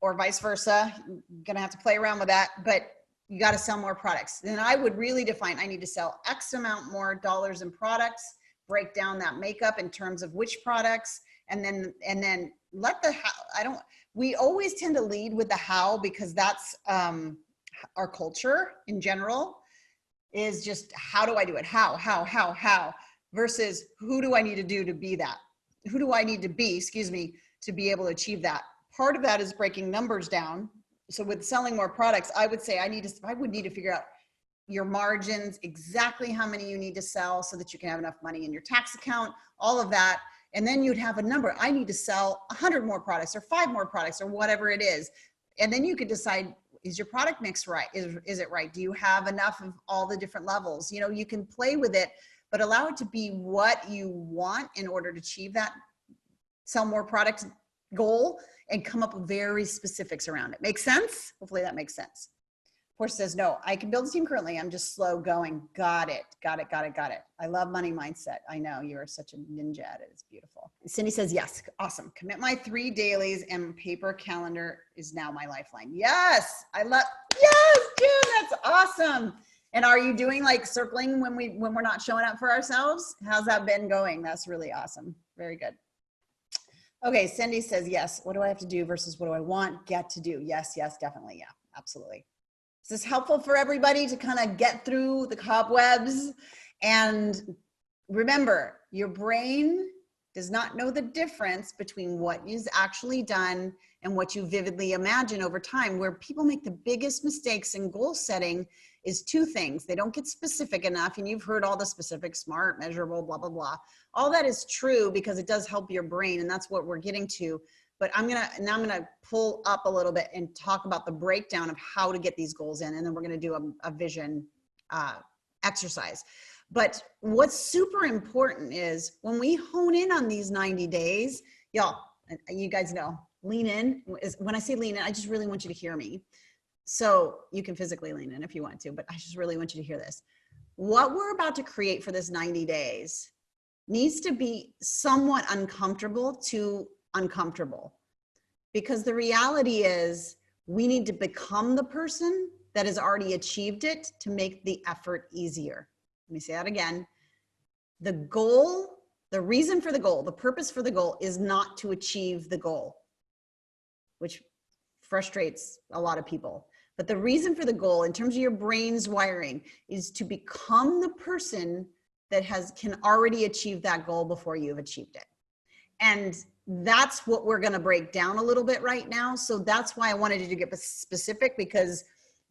or vice versa, you're gonna have to play around with that, but you gotta sell more products. Then I would really define, I need to sell X amount more dollars in products, break down that makeup in terms of which products, and then let the how, we always tend to lead with the how, because that's our culture in general is just, how do I do it? How, versus who do I need to do to be that? Who do I need to be, to be able to achieve that? Part of that is breaking numbers down. So with selling more products, I would say I would need to figure out your margins, exactly how many you need to sell so that you can have enough money in your tax account, all of that. And then you'd have a number. I need to sell 100 more products or 5 more products or whatever it is. And then you could decide, is your product mix right? Is it right? Do you have enough of all the different levels? You know, you can play with it, but allow it to be what you want in order to achieve that sell more product goal, and come up with very specifics around it. Make sense? Hopefully that makes sense. Portia says, no, I can build a team currently. I'm just slow going. Got it. I love money mindset. I know you are such a ninja at it. It's beautiful. Cindy says, yes, awesome. Commit my 3 dailies and paper calendar is now my lifeline. Yes, yes, Jim, that's awesome. And are you doing like circling when we're not showing up for ourselves? How's that been going? That's really awesome. Very good. Okay, Cindy says, yes. What do I have to do versus what do I want, get to do? Yes, yes, definitely. Yeah, absolutely. Is this helpful for everybody to kind of get through the cobwebs? And remember, your brain does not know the difference between what is actually done and what you vividly imagine over time. Where people make the biggest mistakes in goal setting is two things. They don't get specific enough, and you've heard all the specific, SMART, measurable, blah, blah, blah. All that is true because it does help your brain, and that's what we're getting to. But I'm gonna pull up a little bit and talk about the breakdown of how to get these goals in, and then we're gonna do a vision exercise. But what's super important is when we hone in on these 90 days, y'all, you guys know, lean in. When I say lean in, I just really want you to hear me. So you can physically lean in if you want to, but I just really want you to hear this. What we're about to create for this 90 days needs to be somewhat uncomfortable to uncomfortable. Because the reality is we need to become the person that has already achieved it to make the effort easier. Let me say that again. The goal, the reason for the goal, the purpose for the goal is not to achieve the goal, which frustrates a lot of people. But the reason for the goal in terms of your brain's wiring is to become the person that can already achieve that goal before you've achieved it. And that's what we're going to break down a little bit right now. So that's why I wanted you to get specific, because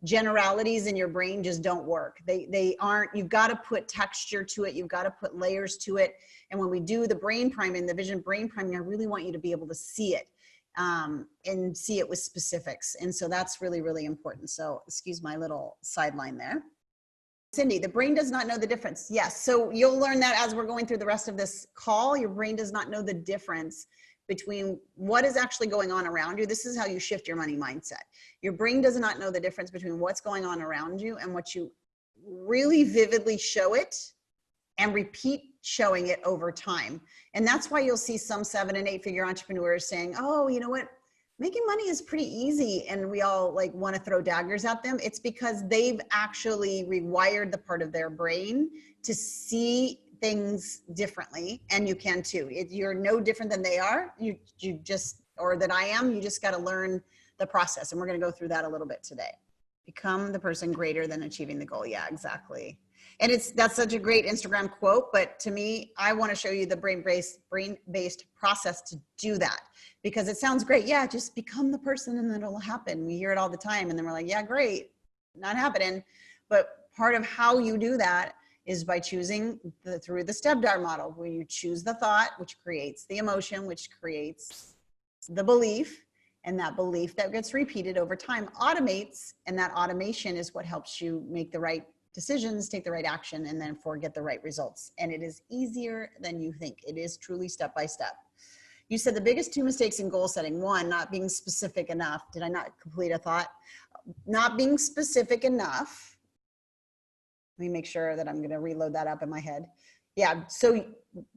generalities in your brain just don't work. They aren't. You've got to put texture to it. You've got to put layers to it. And when we do the brain priming, the vision brain priming, I really want you to be able to see it and see it with specifics. And so that's really, really important. So excuse my little sideline there. Cindy, the brain does not know the difference. Yes, so you'll learn that as we're going through the rest of this call. Your brain does not know the difference between what is actually going on around you. This is how you shift your money mindset. Your brain does not know the difference between what's going on around you and what you really vividly show it and repeat showing it over time. And that's why you'll see some 7 and 8 figure entrepreneurs saying, oh, you know what? Making money is pretty easy, and we all like want to throw daggers at them. It's because they've actually rewired the part of their brain to see things differently, and you can too. You're no different than they are. You just, or than I am. You just got to learn the process, and we're going to go through that a little bit today. Become the person greater than achieving the goal. Yeah, exactly. And that's such a great Instagram quote, but to me, I want to show you the brain-based process to do that, because it sounds great. Yeah, just become the person and then it'll happen. We hear it all the time, and then we're like, yeah, great, not happening. But part of how you do that is by choosing through the STEPDAR model, where you choose the thought, which creates the emotion, which creates the belief, and that belief that gets repeated over time automates, and that automation is what helps you make the right decisions, take the right action, and then get the right results. And it is easier than you think. It is truly step by step. You said the biggest 2 mistakes in goal setting. 1, not being specific enough. Did I not complete a thought? Not being specific enough. Let me make sure that I'm going to reload that up in my head. Yeah, so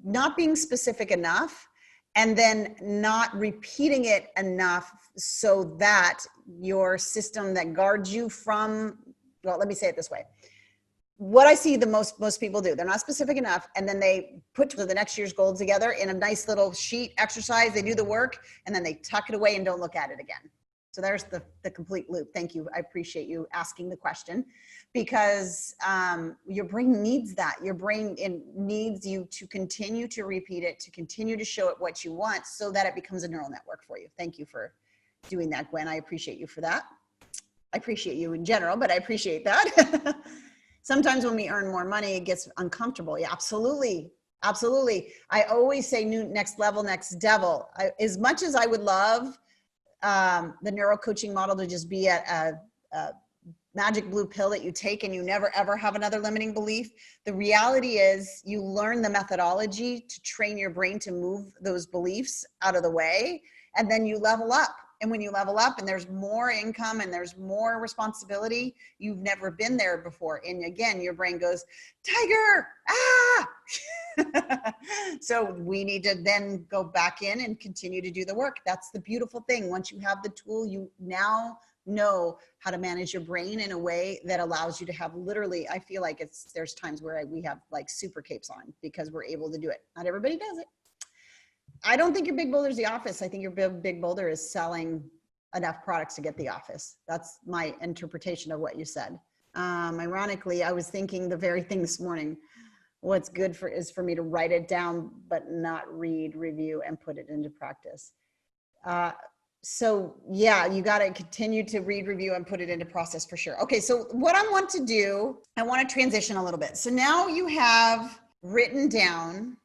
not being specific enough, and then not repeating it enough so that your system that guards you from, well, let me say it this way. What I see the most people do, they're not specific enough, and then they put the next year's goal together in a nice little sheet exercise. They do the work, and then they tuck it away and don't look at it again. So there's the complete loop. Thank you. I appreciate you asking the question, because your brain needs that. Your brain needs you to continue to repeat it, to continue to show it what you want, so that it becomes a neural network for you. Thank you for doing that, Gwen. I appreciate you for that. I appreciate you in general, but I appreciate that. Sometimes when we earn more money, it gets uncomfortable. Yeah, absolutely. Absolutely. I always say new next level, next devil. As much as I would love the neuro coaching model to just be a magic blue pill that you take and you never ever have another limiting belief, the reality is you learn the methodology to train your brain to move those beliefs out of the way, and then you level up. And when you level up and there's more income and there's more responsibility, you've never been there before. And again, your brain goes, tiger, ah! So we need to then go back in and continue to do the work. That's the beautiful thing. Once you have the tool, you now know how to manage your brain in a way that allows you to have literally, I feel like there's times where we have like super capes on because we're able to do it. Not everybody does it. I don't think your big boulder is the office. I think your big boulder is selling enough products to get the office. That's my interpretation of what you said. Ironically, I was thinking the very thing this morning. What's good is for me to write it down, but not read, review, and put it into practice. So yeah, you got to continue to read, review, and put it into process for sure. Okay, so what I want to do, I want to transition a little bit. So now you have written down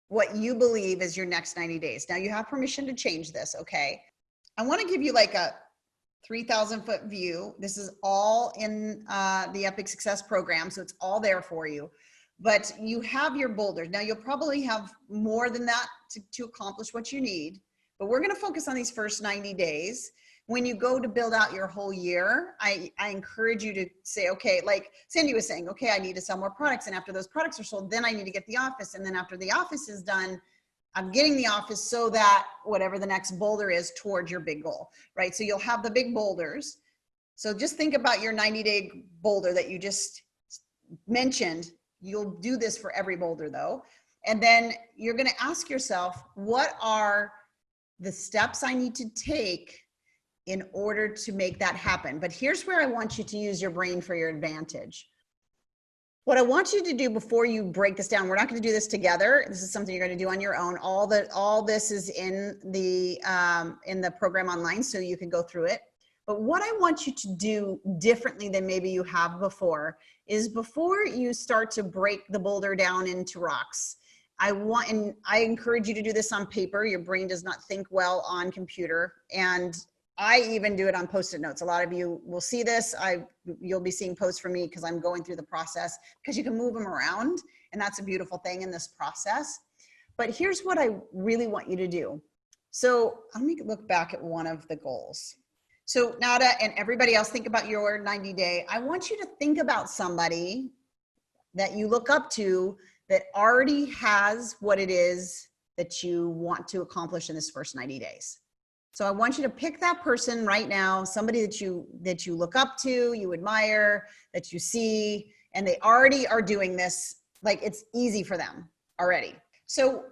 what you believe is your next 90 days. Now you have permission to change this, okay? I want to give you like a 3,000 foot view. This is all in the Epic Success program, so it's all there for you. But you have your boulders. Now you'll probably have more than that to accomplish what you need, but we're gonna focus on these first 90 days. When you go to build out your whole year, I encourage you to say, okay, like Cindy was saying, okay, I need to sell more products. And after those products are sold, then I need to get the office. And then after the office is done, I'm getting the office so that whatever the next boulder is towards your big goal, right? So you'll have the big boulders. So just think about your 90-day boulder that you just mentioned. You'll do this for every boulder though. And then you're going to ask yourself, what are the steps I need to take in order to make that happen? But here's where I want you to use your brain for your advantage. What I want you to do before you break this down, we're not going to do this together. This is something you're going to do on your own. All this is in the program online, so you can go through it. But what I want you to do differently than maybe you have before is before you start to break the boulder down into rocks, and I encourage you to do this on paper. Your brain does not think well on computer. And I even do it on Post-it notes. A lot of you will see this. You'll be seeing posts from me because I'm going through the process, because you can move them around. And that's a beautiful thing in this process. But here's what I really want you to do. So let me look back at one of the goals. So Nada and everybody else, think about your 90-day. I want you to think about somebody that you look up to that already has what it is that you want to accomplish in this first 90 days. So I want you to pick that person right now, somebody that you look up to, you admire, that you see, and they already are doing this. Like, it's easy for them already. So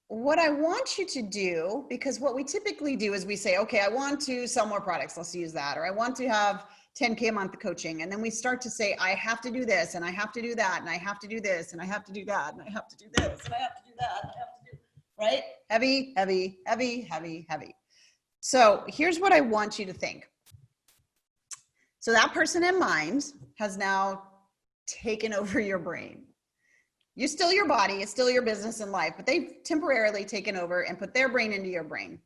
what I want you to do, because what we typically do is we say, okay, I want to sell more products. Let's use that. Or I want to have 10K a month of coaching. And then we start to say, I have to do this, and I have to do that, and I have to do this, and I have to do that, and I have to do this, and I have to do that, and I have to do, right? Heavy, heavy, heavy, heavy, heavy. So here's what I want you to think. So that person in mind has now taken over your brain. You're still your body, it's still your business and life, but they've temporarily taken over and put their brain into your brain.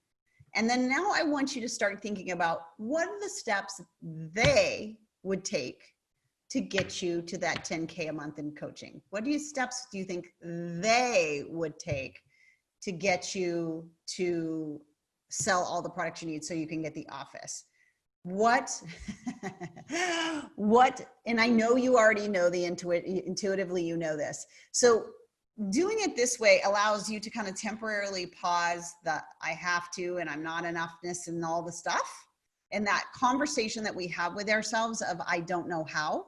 And then now I want you to start thinking about what are the steps they would take to get you to that 10K a month in coaching. What steps do you think they would take to get you to sell all the products you need so you can get the office? What, and I know you already know intuitively you know this. So doing it this way allows you to kind of temporarily pause the I have to and I'm not enoughness and all the stuff. And that conversation that we have with ourselves of I don't know how,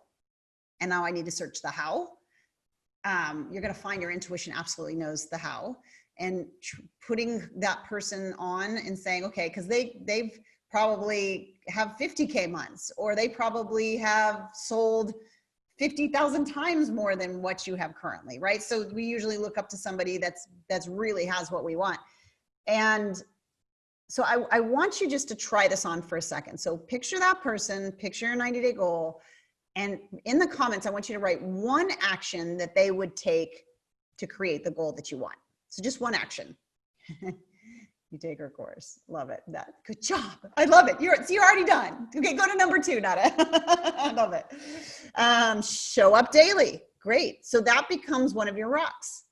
and now I need to search the how. You're going to find your intuition absolutely knows the how. And putting that person on and saying, okay, because they've probably have 50K months, or they probably have sold 50,000 times more than what you have currently, right? So we usually look up to somebody that's really has what we want. And so I want you just to try this on for a second. So picture that person, picture your 90-day goal, and in the comments, I want you to write one action that they would take to create the goal that you want. So just one action. You take her course. Love it. Good job. I love it. You're already done. Okay, go to number 2, Nada. I love it. Show up daily. Great. So that becomes one of your rocks.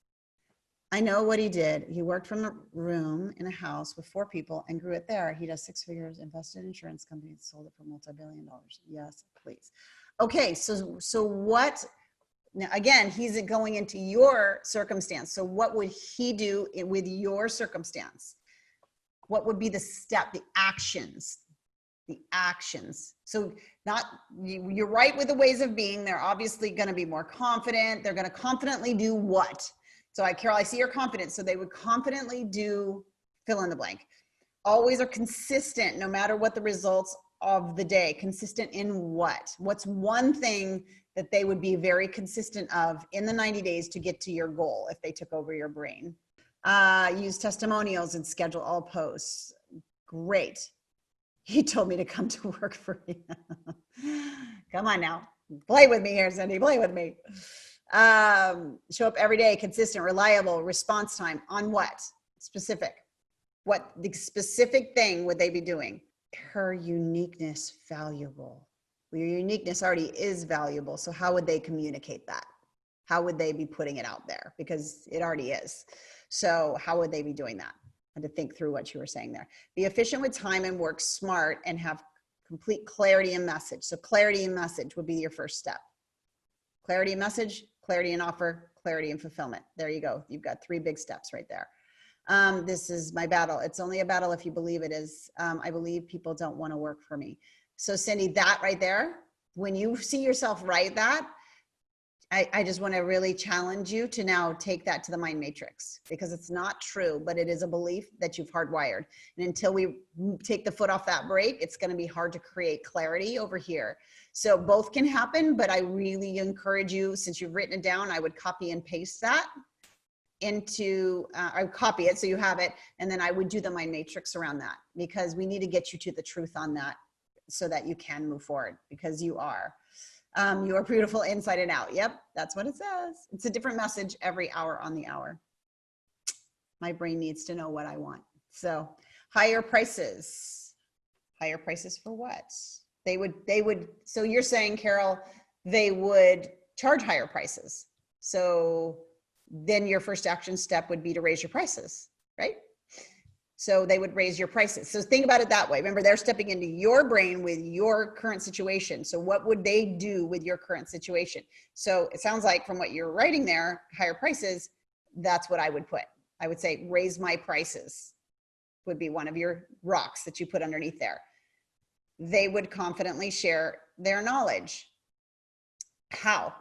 I know what he did. He worked from a room in a house with 4 people and grew it there. He does 6 figures, invested in insurance companies, sold it for multi-billion dollars. Yes, please. Okay, so what? Now, again, he's going into your circumstance. So what would he do with your circumstance? What would be the step, the actions the actions. So you're right with the ways of being. They're obviously going to be more confident. They're going to confidently do what? So Carol, I see your confidence. So they would confidently do fill in the blank. Always are consistent no matter what the results of the day. Consistent in what? What's one thing that they would be very consistent of in the 90 days to get to your goal if they took over your brain? Use testimonials and schedule all posts. Great. He told me to come to work for you. Come on now. Play with me here, Cindy. Play with me. Show up every day, consistent, reliable, response time. On what? Specific. What the specific thing would they be doing? Her uniqueness valuable. Well, your uniqueness already is valuable. So how would they communicate that? How would they be putting it out there? Because it already is. So how would they be doing that? And to think through what you were saying there. Be efficient with time and work smart and have complete clarity in message. So clarity in message would be your first step. Clarity in message, clarity in offer, clarity in fulfillment. There you go. You've got 3 big steps right there. This is my battle. It's only a battle if you believe it is. I believe people don't want to work for me. So Cindy, that right there, when you see yourself write that, I just want to really challenge you to now take that to the mind matrix, because it's not true, but it is a belief that you've hardwired. And until we take the foot off that brake, it's going to be hard to create clarity over here. So both can happen, but I really encourage you, since you've written it down, I would copy and paste that into, I would copy it so you have it. And then I would do the mind matrix around that, because we need to get you to the truth on that so that you can move forward, because you are. You are beautiful inside and out. Yep, that's what it says. It's a different message every hour on the hour. My brain needs to know what I want. So higher prices. Higher prices for what? They would, so you're saying, Carol, they would charge higher prices. So then your first action step would be to raise your prices, right? So they would raise your prices. So think about it that way. Remember, they're stepping into your brain with your current situation. So what would they do with your current situation? So it sounds like from what you're writing there, higher prices, that's what I would put. I would say raise my prices would be one of your rocks that you put underneath there. They would confidently share their knowledge. How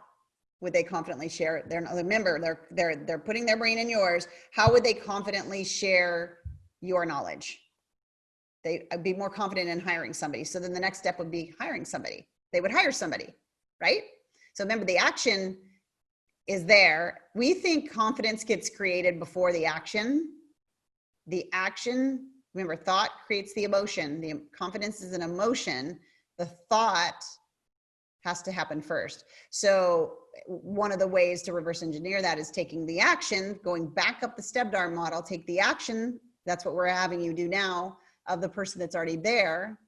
would they confidently share their knowledge? Remember, they're putting their brain in yours. How would they confidently share your knowledge? They'd be more confident in hiring somebody. So then the next step would be hiring somebody. They would hire somebody, right? So remember, the action is there. We think confidence gets created before the action. The action, remember, thought creates the emotion. The confidence is an emotion. The thought has to happen first. So one of the ways to reverse engineer that is taking the action, going back up the step-down model, take the action. That's what we're having you do now of the person that's already there,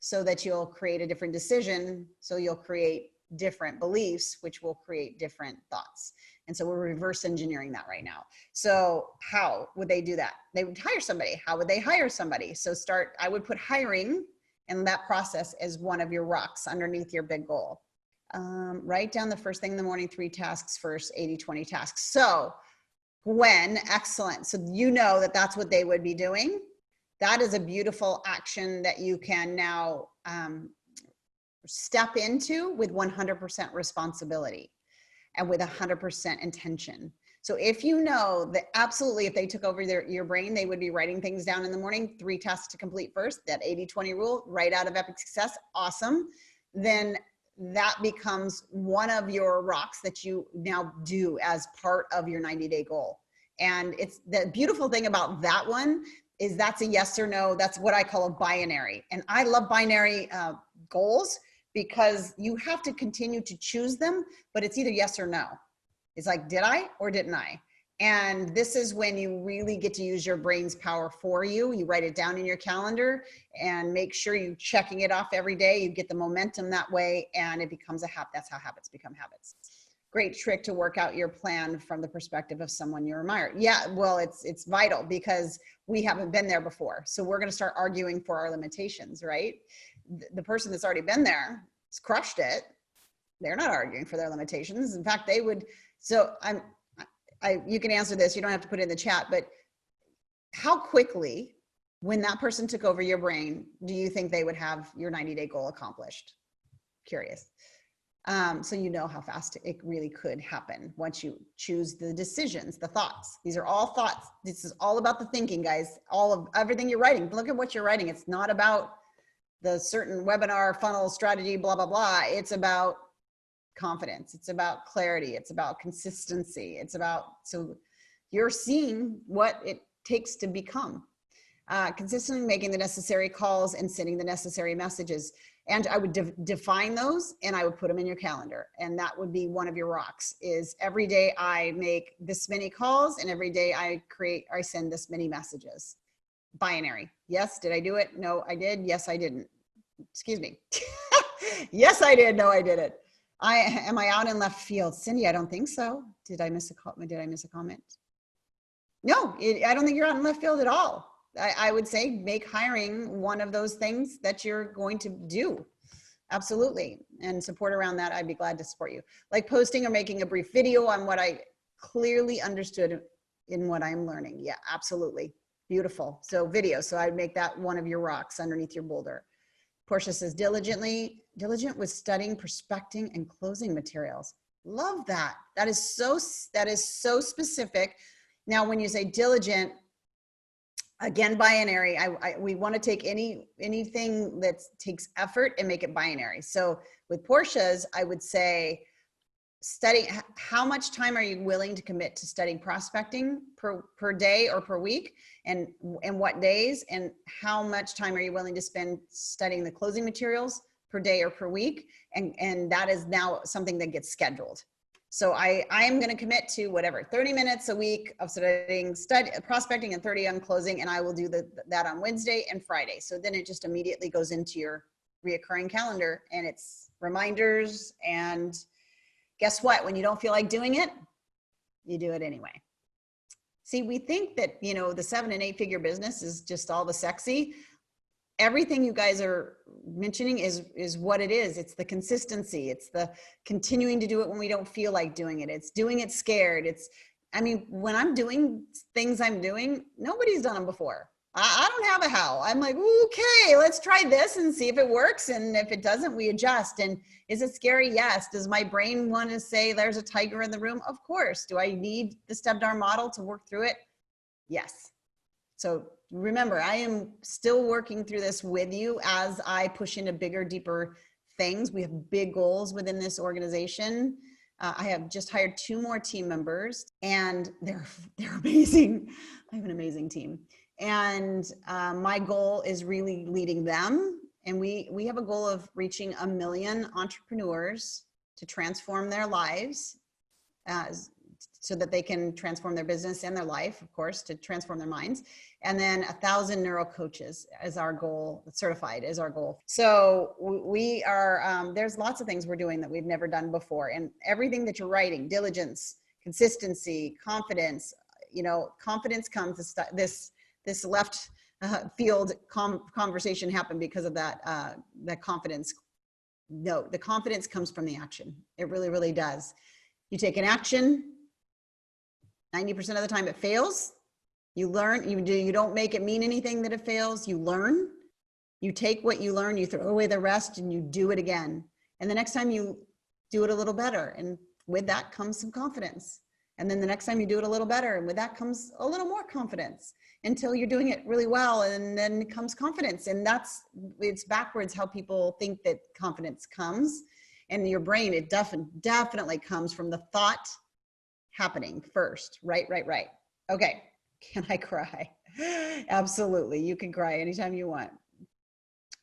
so that you'll create a different decision. So you'll create different beliefs, which will create different thoughts. And so we're reverse engineering that right now. So how would they do that? They would hire somebody. How would they hire somebody? So I would put hiring and that process as one of your rocks underneath your big goal. Write down the first thing in the morning, 3 tasks first, 80-20 tasks. So excellent. So you know that that's what they would be doing. That is a beautiful action that you can now step into with 100% responsibility and with 100% intention. So if you know that absolutely, if they took over your brain, they would be writing things down in the morning, 3 tasks to complete first, that 80-20 rule, right out of Epic Success. Awesome. Then that becomes one of your rocks that you now do as part of your 90-day goal. And it's the beautiful thing about that one is that's a yes or no. That's what I call a binary. And I love binary goals, because you have to continue to choose them, but it's either yes or no. It's like, did I or didn't I? And this is when you really get to use your brain's power for you. You write it down in your calendar and make sure you're checking it off every day. You get the momentum that way, and it becomes a habit. That's how habits become habits. Great trick to work out your plan from the perspective of someone you admire. Yeah, well, it's vital, because we haven't been there before. So we're going to start arguing for our limitations, right? The person that's already been there has crushed it. They're not arguing for their limitations. In fact, they would. So you can answer this. You don't have to put it in the chat, but how quickly when that person took over your brain, do you think they would have your 90-day goal accomplished? Curious. So you know how fast it really could happen once you choose the decisions, the thoughts. These are all thoughts. This is all about the thinking, guys. All of everything you're writing. Look at what you're writing. It's not about the certain webinar funnel strategy, blah, blah, blah. It's about confidence. It's about clarity. It's about consistency. It's about, so you're seeing what it takes to become. Consistently making the necessary calls and sending the necessary messages. And I would define those and I would put them in your calendar. And that would be one of your rocks, is every day I make this many calls and every day I send this many messages. Binary. Yes, did I do it? No, I did. Yes, I didn't. Excuse me. Yes, I did. No, I didn't. Am I out in left field? Cindy, I don't think so. Did I miss a comment? No, I don't think you're out in left field at all. I would say make hiring one of those things that you're going to do. Absolutely. And support around that. I'd be glad to support you. Like posting or making a brief video on what I clearly understood in what I'm learning. Yeah, absolutely. Beautiful. So video. So I'd make that one of your rocks underneath your boulder. Portia says diligent with studying, prospecting, and closing materials. Love that. That is so specific. Now, when you say diligent, again, binary, we want to take anything that takes effort and make it binary. So with Portia's, I would say study, how much time are you willing to commit to studying prospecting per day or per week, and what days, and how much time are you willing to spend studying the closing materials per day or per week? And that is now something that gets scheduled. So I am going to commit to whatever, 30 minutes a week of studying, prospecting, and 30 on closing. And I will do that on Wednesday and Friday. So then it just immediately goes into your reoccurring calendar, and it's reminders. And guess what? When you don't feel like doing it, you do it anyway. See, we think that, the 7- and 8-figure business is just all the sexy. Everything you guys are mentioning is what it is. It's the consistency. It's the continuing to do it when we don't feel like doing it. It's doing it scared. When I'm doing things I'm doing, nobody's done them before. I don't have a how. I'm like, okay, let's try this and see if it works. And if it doesn't, we adjust. And is it scary? Yes. Does my brain want to say there's a tiger in the room? Of course. Do I need the step-down model to work through it? Yes. So remember, I am still working through this with you as I push into bigger, deeper things. We have big goals within this organization. I have just hired 2 more team members, and they're amazing. I have an amazing team. And my goal is really leading them. And we have a goal of reaching 1 million entrepreneurs to transform their lives, so that they can transform their business and their life, of course, to transform their minds. And then 1,000 neuro coaches as our goal, certified as our goal. So we are, there's lots of things we're doing that we've never done before. And everything that you're writing, diligence, consistency, confidence, confidence comes, this left field conversation happened because of that confidence. No, the confidence comes from the action. It really, really does. You take an action, 90% of the time it fails. You learn, you don't make it mean anything that it fails. You learn, you take what you learn, you throw away the rest, and you do it again. And the next time you do it a little better. And with that comes some confidence. And then the next time you do it a little better, and with that comes a little more confidence, until you're doing it really well. And then comes confidence. And it's backwards how people think that confidence comes. And your brain, it definitely comes from the thought happening first. Right. Okay. Can I cry? Absolutely. You can cry anytime you want.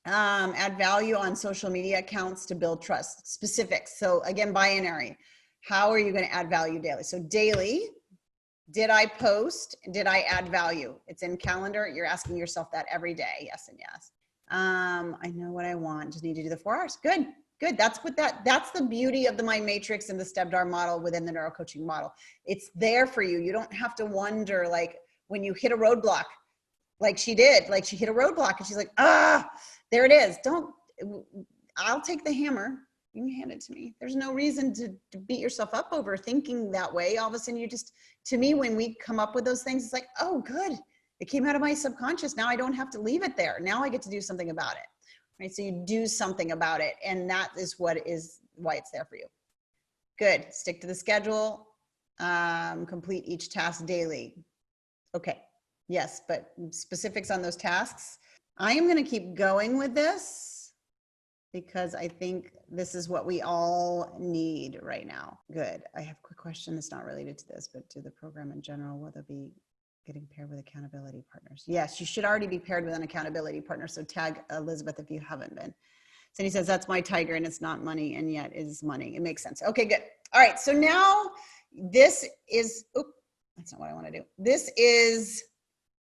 Add value on social media accounts to build trust. Specifics. So again, binary. How are you going to add value daily? So daily, did I post? Did I add value? It's in calendar. You're asking yourself that every day. Yes and yes. I know what I want. Just need to do the 4 hours. Good. That's the beauty of the mind matrix and the step-down model within the neurocoaching model. It's there for you. You don't have to wonder, like, when you hit a roadblock, like she did, like she hit a roadblock and she's like, there it is. I'll take the hammer. You can hand it to me. There's no reason to beat yourself up over thinking that way. All of a sudden to me, when we come up with those things, it's like, oh, good. It came out of my subconscious. Now I don't have to leave it there. Now I get to do something about it, right? So you do something about it, and that is why it's there for you. Good. Stick to the schedule. Complete each task daily. Okay. Yes, but specifics on those tasks. I am going to keep going with this because I think this is what we all need right now. Good. I have a quick question that's not related to this, but to the program in general, will there be getting paired with accountability partners? Yes, you should already be paired with an accountability partner. So tag Elizabeth if you haven't been. Cindy says, that's my tiger and it's not money, and yet it is money. It makes sense. Okay, good. All right, so now this is, that's not what I want to do. This is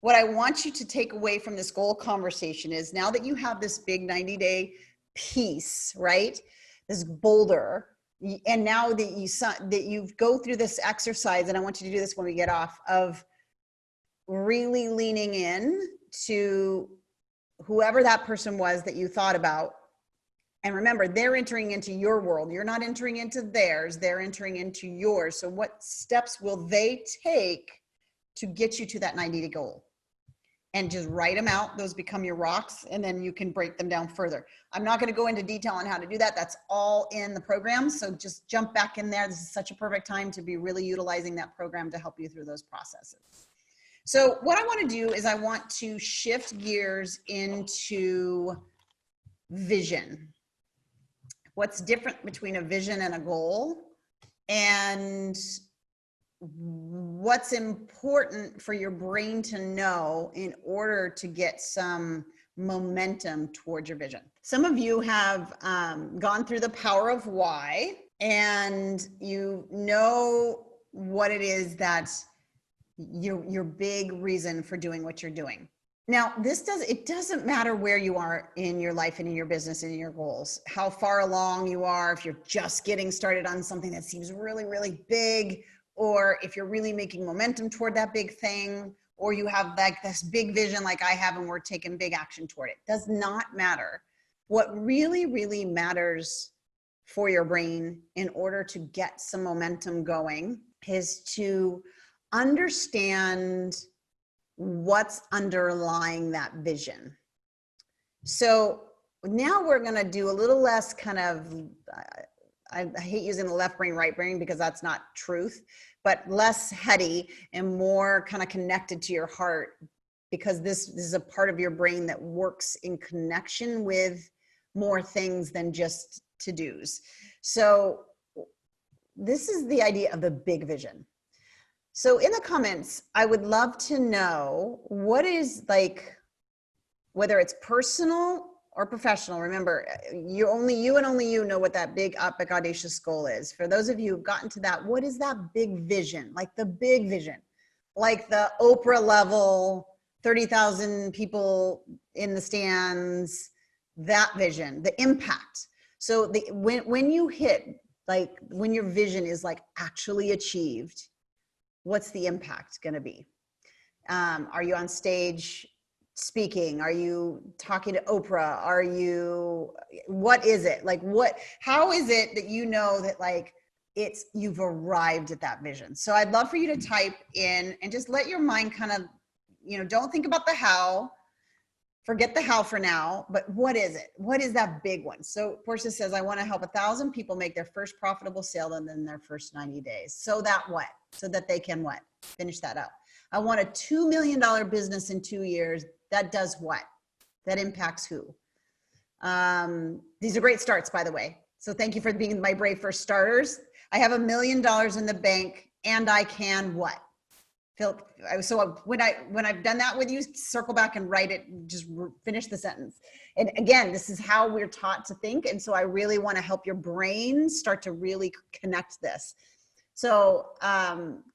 what I want you to take away from this goal conversation is now that you have this big 90-day piece, right? This boulder, and now that you go through this exercise, and I want you to do this when we get off, of really leaning in to whoever that person was that you thought about. And remember, they're entering into your world. You're not entering into theirs. They're entering into yours. So what steps will they take to get you to that 90-day goal? And just write them out. Those become your rocks, and then you can break them down further. I'm not going to go into detail on how to do that. That's all in the program. So just jump back in there. This is such a perfect time to be really utilizing that program to help you through those processes. So what I want to do is I want to shift gears into vision. What's different between a vision and a goal, and what's important for your brain to know in order to get some momentum towards your vision. Some of you have gone through the power of why, and you know what it is that's your big reason for doing what you're doing. Now, it doesn't matter where you are in your life and in your business and in your goals, how far along you are, if you're just getting started on something that seems really, really big, or if you're really making momentum toward that big thing, or you have like this big vision like I have and we're taking big action toward it. Does not matter. What really, really matters for your brain in order to get some momentum going is to understand what's underlying that vision. So now we're going to do a little less kind of, I hate using the left brain, right brain, because that's not truth, but less heady and more kind of connected to your heart, because this is a part of your brain that works in connection with more things than just to-dos. So this is the idea of the big vision. So in the comments, I would love to know what is, like, whether it's personal or professional. Remember, only you and only you know what that big, epic, audacious goal is. For those of you who've gotten to that, what is that big vision? Like the big vision, like the Oprah level, 30,000 people in the stands, that vision, the impact. So when you hit, like when your vision is like actually achieved, what's the impact going to be? Are you on stage speaking? Are you talking to Oprah? What is it? Like how is it that you know that like you've arrived at that vision? So I'd love for you to type in and just let your mind kind of, don't think about the how, forget the how for now, but what is it? What is that big one? So Portia says, I want to help 1,000 people make their first profitable sale in their first 90 days. So that what? So that they can what? Finish that up. I want a $2 million business in 2 years. That does what? That impacts who? These are great starts, by the way. So thank you for being my brave first starters. I have $1 million in the bank and I can what? So when I've done that with you, circle back and write it, just finish the sentence. And again, this is how we're taught to think. And so I really want to help your brain start to really connect this. So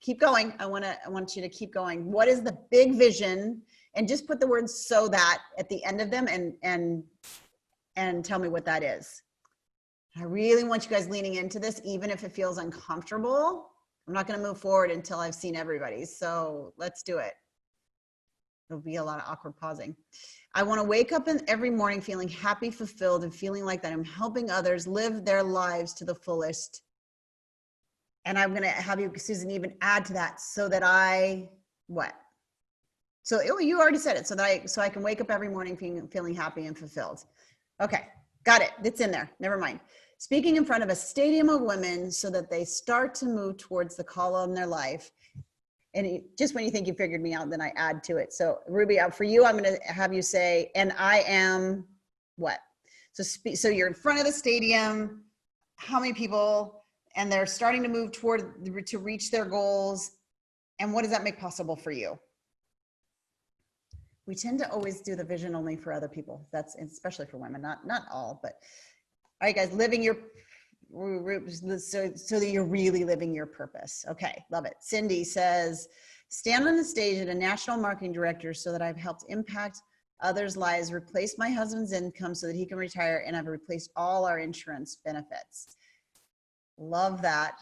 keep going. I want you to keep going. What is the big vision? And just put the words "so that" at the end of them and tell me what that is. I really want you guys leaning into this, even if it feels uncomfortable. I'm not going to move forward until I've seen everybody. So let's do it. There'll be a lot of awkward pausing. I want to wake up every morning feeling happy, fulfilled, and feeling like that I'm helping others live their lives to the fullest. And I'm going to have you, Susan, even add to that so that what? So you already said it, so I can wake up every morning feeling happy and fulfilled. Okay, got it. It's in there. Never mind. Speaking in front of a stadium of women so that they start to move towards the call on their life. And just when you think you figured me out, then I add to it. So Ruby, for you, I'm going to have you say, and I am what? So you're in front of the stadium. How many people? And they're starting to move to reach their goals. And what does that make possible for you? We tend to always do the vision only for other people. That's especially for women, not all, but all right, guys, living your, so that you're really living your purpose. Okay, love it. Cindy says, stand on the stage at a national marketing director so that I've helped impact others' lives, replace my husband's income so that he can retire, and I've replaced all our insurance benefits. Love that.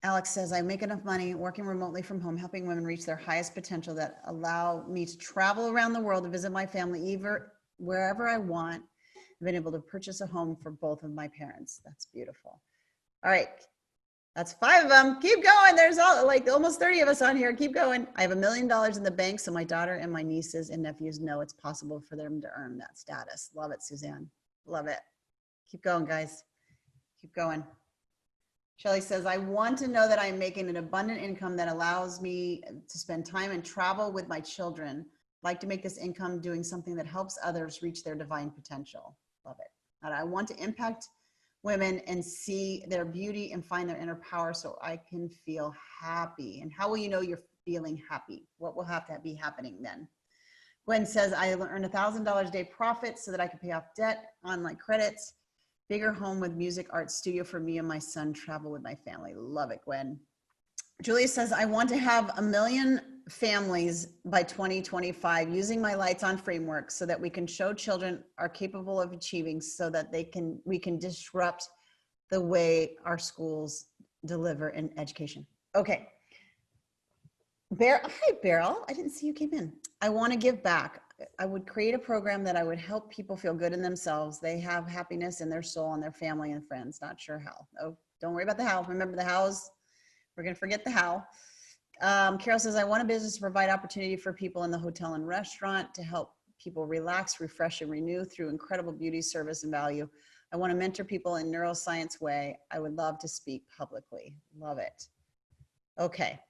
Alex says, I make enough money working remotely from home, helping women reach their highest potential that allow me to travel around the world to visit my family, wherever I want. I've been able to purchase a home for both of my parents. That's beautiful. All right. That's 5 of them. Keep going. There's almost 30 of us on here. Keep going. I have $1 million in the bank, so my daughter and my nieces and nephews know it's possible for them to earn that status. Love it, Suzanne. Love it. Keep going, guys. Keep going. Shelly says, I want to know that I'm making an abundant income that allows me to spend time and travel with my children. I'd like to make this income doing something that helps others reach their divine potential. Love it. And I want to impact women and see their beauty and find their inner power so I can feel happy. And how will you know you're feeling happy? What will have to be happening then? Gwen says, I earn $1,000 a day profit so that I can pay off debt, online credits, bigger home with music, art studio for me and my son, travel with my family. Love it, Gwen. Julia says, I want to have 1 million families by 2025 using my lights on framework so that we can show children are capable of achieving so that we can disrupt the way our schools deliver in education. Okay. Hi, Beryl. I didn't see you came in. I want to give back. I would create a program that I would help people feel good in themselves. They have happiness in their soul and their family and friends. Not sure how. Oh, don't worry about the how. Remember the hows. We're going to forget the how. Carol says, I want a business to provide opportunity for people in the hotel and restaurant to help people relax, refresh, and renew through incredible beauty, service, and value. I want to mentor people in neuroscience way. I would love to speak publicly. Love it. Okay.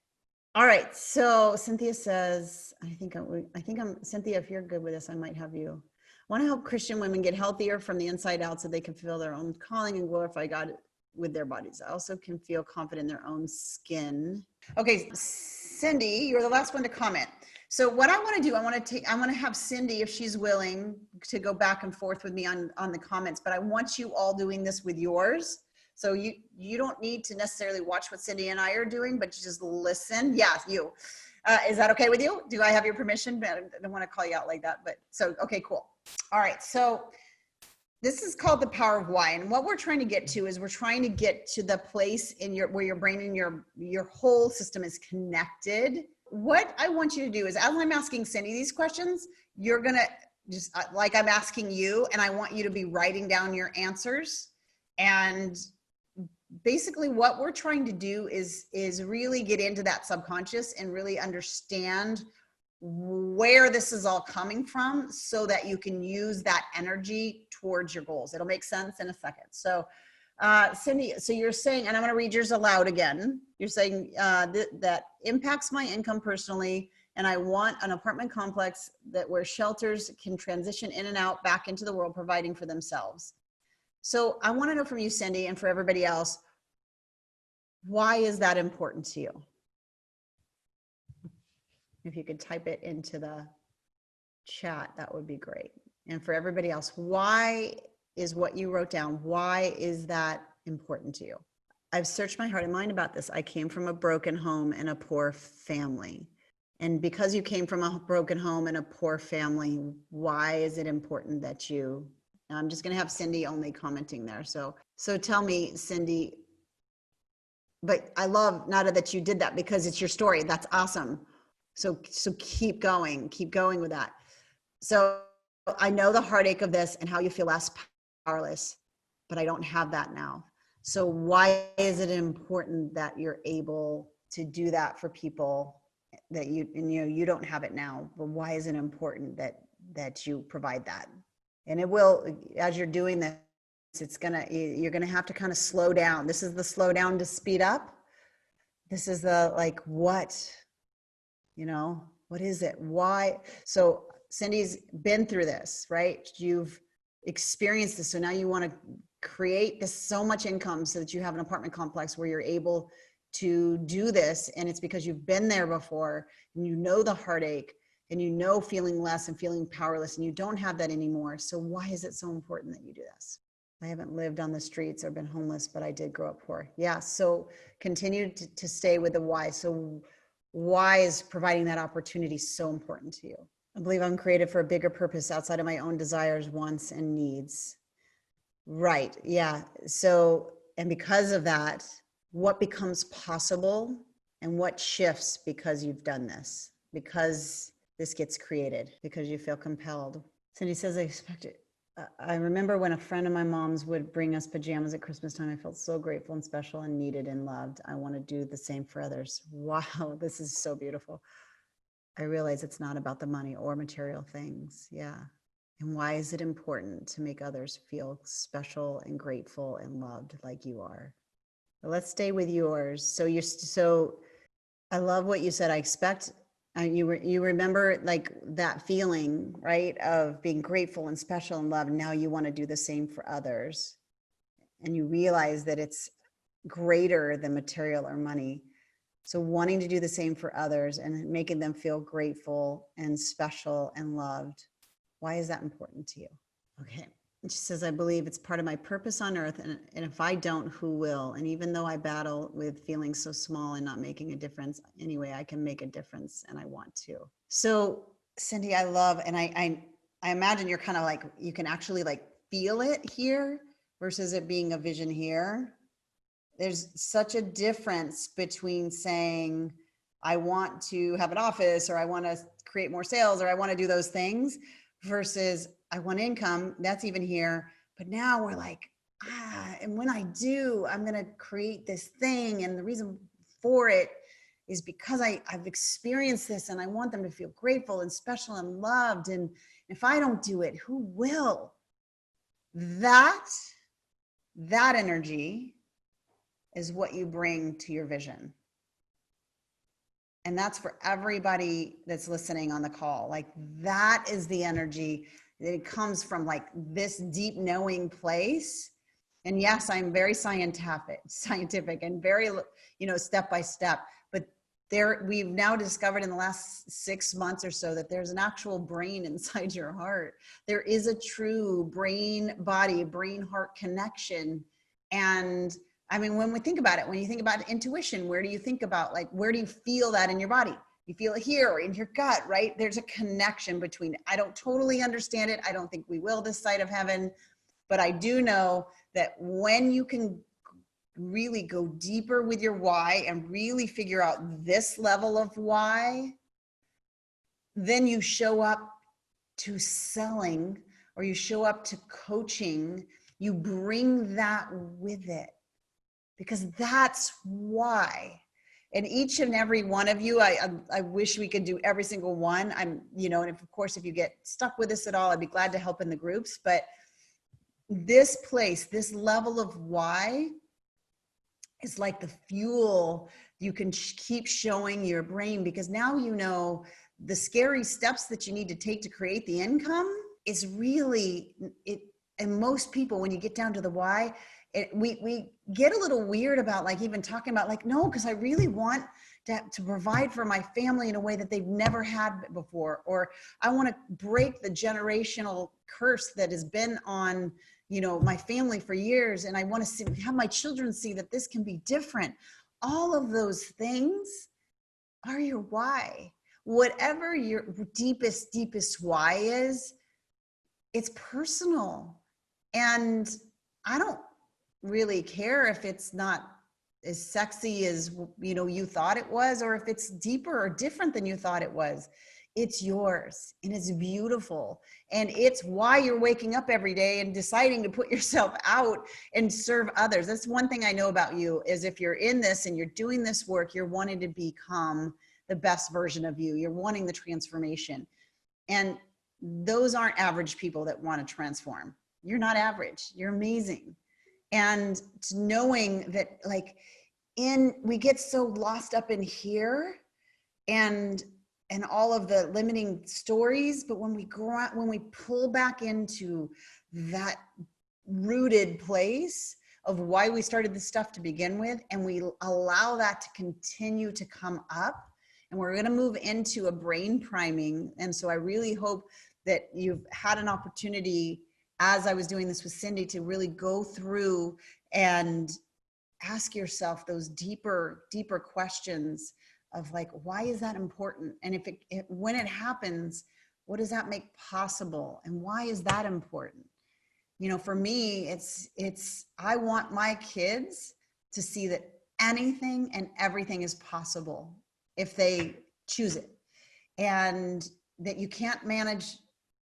All right. So Cynthia says, I think I'm Cynthia, if you're good with this, I might have you. I want to help Christian women get healthier from the inside out so they can fulfill their own calling and glorify God with their bodies. I also can feel confident in their own skin. Okay, Cindy, you're the last one to comment. So what I want to do, I want to have Cindy, if she's willing, to go back and forth with me on the comments, but I want you all doing this with yours. So you don't need to necessarily watch what Cindy and I are doing, but you just listen. Yeah, you. Is that okay with you? Do I have your permission? I don't want to call you out like that, but so, okay, cool. All right, so this is called the power of why. And what we're trying to get to is we're trying to get to the place in where your brain and your whole system is connected. What I want you to do is, as I'm asking Cindy these questions, you're going to just like I'm asking you, and I want you to be writing down your answers. And basically what we're trying to do is really get into that subconscious and really understand where this is all coming from so that you can use that energy towards your goals. It'll make sense in a second. So Cindy, so you're saying, and I'm going to read yours aloud again. You're saying that impacts my income personally, and I want an apartment complex where shelters can transition in and out back into the world, providing for themselves. So I want to know from you, Cindy, and for everybody else, why is that important to you? If you could type it into the chat, that would be great. And for everybody else, why is what you wrote down, why is that important to you? I've searched my heart and mind about this. I came from a broken home and a poor family. And because you came from a broken home and a poor family, why is it important that you, I'm just going to have Cindy only commenting there. So tell me, Cindy, but I love, Nada, that you did that because it's your story. That's awesome. So keep going with that. So I know the heartache of this and how you feel less powerless, but I don't have that now. So why is it important that you're able to do that for people that you don't have it now, but why is it important that you provide that? And it will, as you're doing this, you're gonna have to kind of slow down. This is the slow down to speed up. This is the like, what is it? Why? So Cindy's been through this, right? You've experienced this. So now you want to create this so much income so that you have an apartment complex where you're able to do this. And it's because you've been there before and you know the heartache and feeling less and feeling powerless, and you don't have that anymore. So why is it so important that you do this? I haven't lived on the streets or been homeless, but I did grow up poor. Yeah. So continue to stay with the why. So why is providing that opportunity so important to you? I believe I'm created for a bigger purpose outside of my own desires, wants, and needs. Right. Yeah. So, and because of that, what becomes possible and what shifts because you've done this, because this gets created, because you feel compelled. Cindy says, I expect it. I remember when a friend of my mom's would bring us pajamas at Christmas time. I felt so grateful and special and needed and loved. I want to do the same for others. Wow, this is so beautiful. I realize it's not about the money or material things. Yeah. And why is it important to make others feel special and grateful and loved like you are? But let's stay with yours. So I love what you said. I expect you remember like that feeling, right, of being grateful and special and loved. Now you want to do the same for others. And you realize that it's greater than material or money. So wanting to do the same for others and making them feel grateful and special and loved. Why is that important to you? Okay. And she says, I believe it's part of my purpose on earth. And if I don't, who will? And even though I battle with feeling so small and not making a difference, anyway, I can make a difference and I want to. So Cindy, I love, and I imagine you're kind of like, you can actually like feel it here versus it being a vision here. There's such a difference between saying, I want to have an office, or I want to create more sales, or I want to do those things, versus I want income. That's even here. But now we're like, and when I do, I'm going to create this thing. And the reason for it is because I've experienced this and I want them to feel grateful and special and loved. And if I don't do it, who will? That energy is what you bring to your vision. And that's for everybody that's listening on the call. Like that is the energy that it comes from, like this deep knowing place. And yes, I'm very scientific and very, step by step, but we've now discovered in the last 6 months or so that there's an actual brain inside your heart. There is a true brain heart connection. And I mean, when we think about it, when you think about intuition, where do you think about, like, where do you feel that in your body? You feel it here or in your gut, right? There's a connection between it. I don't totally understand it. I don't think we will this side of heaven, but I do know that when you can really go deeper with your why and really figure out this level of why, then you show up to selling or you show up to coaching, you bring that with it. Because that's why. And each and every one of you, I wish we could do every single one. And of course, if you get stuck with this at all, I'd be glad to help in the groups. But this place, this level of why is like the fuel you can keep showing your brain, because now you know the scary steps that you need to take to create the income is really it. And most people, when you get down to the why, we get a little weird about like even talking about like, no, because I really want to provide for my family in a way that they've never had before. Or I want to break the generational curse that has been on, my family for years. And I want to have my children see that this can be different. All of those things are your why. Whatever your deepest why is, it's personal. And I don't really care if it's not as sexy as you thought it was, or if it's deeper or different than you thought it was. It's yours and it's beautiful, and it's why you're waking up every day and deciding to put yourself out and serve others. That's one thing I know about you, is if you're in this and you're doing this work, you're wanting to become the best version of you. You're wanting the transformation. And those aren't average people that want to transform. You're not average. You're amazing. And knowing that like we get so lost up in here and all of the limiting stories, but when we grow out, when we pull back into that rooted place of why we started this stuff to begin with, and we allow that to continue to come up, and we're going to move into a brain priming. And so I really hope that you've had an opportunity, as I was doing this with Cindy, to really go through and ask yourself those deeper questions of like, why is that important? And when it happens, what does that make possible? And why is that important? You know, for me, I want my kids to see that anything and everything is possible if they choose it. And that you can't manage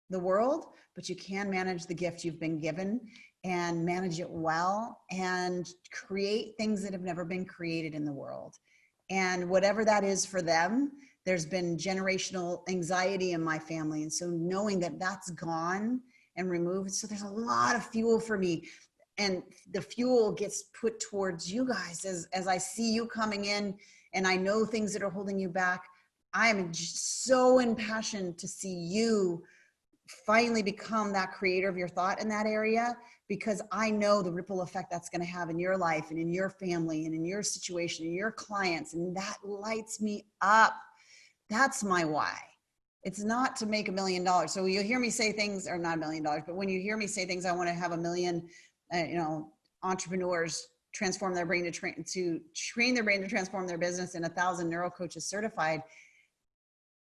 the world, but you can manage the gift you've been given and manage it well and create things that have never been created in the world. And whatever that is for them, there's been generational anxiety in my family. And so knowing that that's gone and removed, so there's a lot of fuel for me. And the fuel gets put towards you guys as I see you coming in, and I know things that are holding you back. I am just so impassioned to see you finally become that creator of your thought in that area, because I know the ripple effect that's going to have in your life and in your family and in your situation and your clients. And that lights me up. That's my why. It's not to make $1 million. So you'll hear me say things, or not $1 million, but when you hear me say things, I want to have 1 million, entrepreneurs transform their brain to train their brain to transform their business, and 1,000 neuro coaches certified.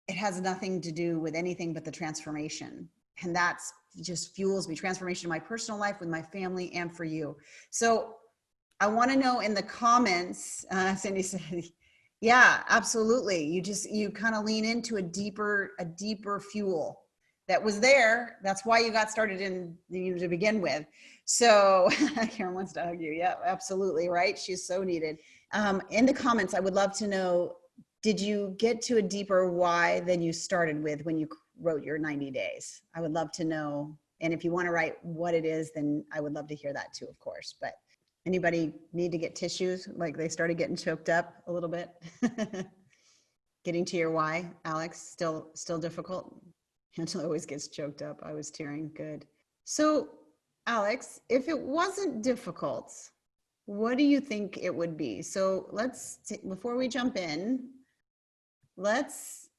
It has nothing to do with anything but the transformation. And that's just fuels me. Transformation in my personal life, with my family, and for you. So I want to know in the comments, Cindy said, yeah, absolutely. You kind of lean into a deeper fuel that was there. That's why you got started to begin with. So Karen wants to hug you. Yeah, absolutely. Right. She's so needed. In the comments, I would love to know, did you get to a deeper why than you started with when you wrote your 90 days? I would love to know. And if you want to write what it is, then I would love to hear that too, of course. But anybody need to get tissues? Like they started getting choked up a little bit. Getting to your why, Alex, still difficult? Angela always gets choked up. I was tearing. Good. So Alex, if it wasn't difficult, what do you think it would be? So before we jump in, let's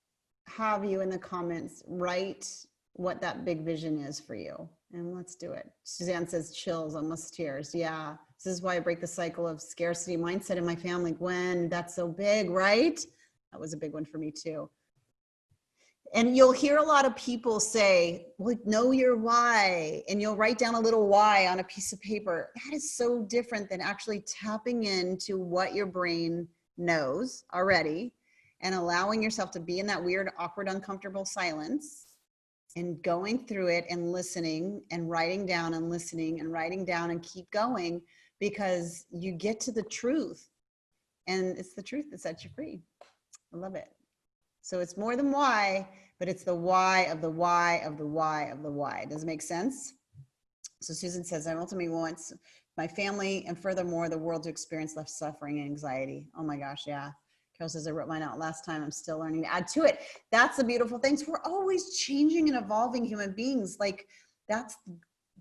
have you in the comments write what that big vision is for you, and let's do it. Suzanne says chills, almost tears. Yeah, this is why I break the cycle of scarcity mindset in my family. Gwen, that's so big, right? That was a big one for me too. And you'll hear a lot of people say, well, know your why, and you'll write down a little why on a piece of paper. That is so different than actually tapping into what your brain knows already and allowing yourself to be in that weird, awkward, uncomfortable silence and going through it and listening and writing down and listening and writing down and keep going, because you get to the truth, and it's the truth that sets you free. I love it. So it's more than why, but it's the why of the why of the why of the why. Does it make sense? So Susan says, I ultimately want my family and furthermore the world to experience less suffering and anxiety. Oh my gosh, yeah. Carol says, I wrote mine out last time. I'm still learning to add to it. That's the beautiful things. We're always changing and evolving human beings. Like, that's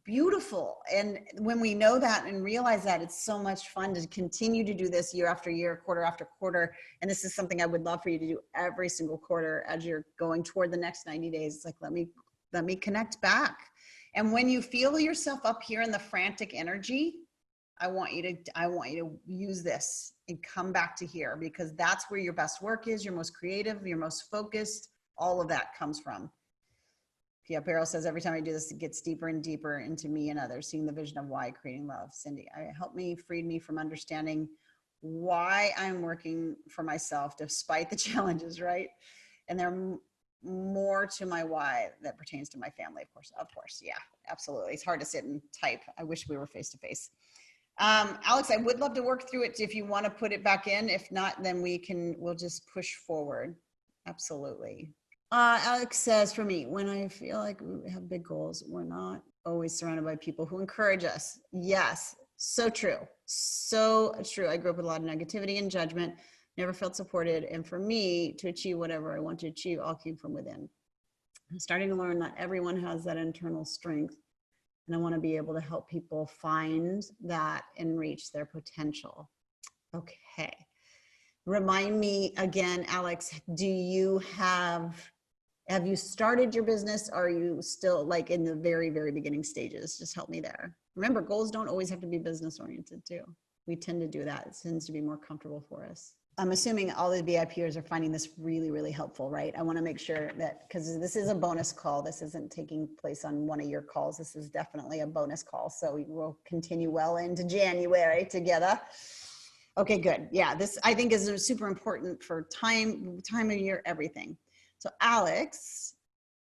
beautiful. And when we know that and realize that, it's so much fun to continue to do this year after year, quarter after quarter. And this is something I would love for you to do every single quarter as you're going toward the next 90 days. It's like, let me connect back. And when you feel yourself up here in the frantic energy, I want you to use this and come back to here, because that's where your best work is, your most creative, your most focused, all of that comes from. Yeah, Beryl says, every time I do this, it gets deeper and deeper into me and others, seeing the vision of why, creating love. Cindy, freed me from understanding why I'm working for myself despite the challenges, right? And there are more to my why that pertains to my family, of course. Yeah, absolutely. It's hard to sit and type. I wish we were face to face. Alex, I would love to work through it if you want to put it back in. If not, then we'll just push forward. Absolutely. Alex says, for me, when I feel like we have big goals, we're not always surrounded by people who encourage us. Yes, so true. So true. I grew up with a lot of negativity and judgment, never felt supported. And for me to achieve whatever I want to achieve, all came from within. I'm starting to learn that everyone has that internal strength. And I want to be able to help people find that and reach their potential. Okay. Remind me again, Alex, have you started your business? Or are you still like in the very, very beginning stages? Just help me there. Remember, goals don't always have to be business oriented too. We tend to do that. It tends to be more comfortable for us. I'm assuming all the VIPers are finding this really, really helpful, right? I want to make sure that, because this is a bonus call. This isn't taking place on one of your calls. This is definitely a bonus call. So we will continue well into January together. Okay, good. Yeah, this I think is super important for time of year, everything. So Alex,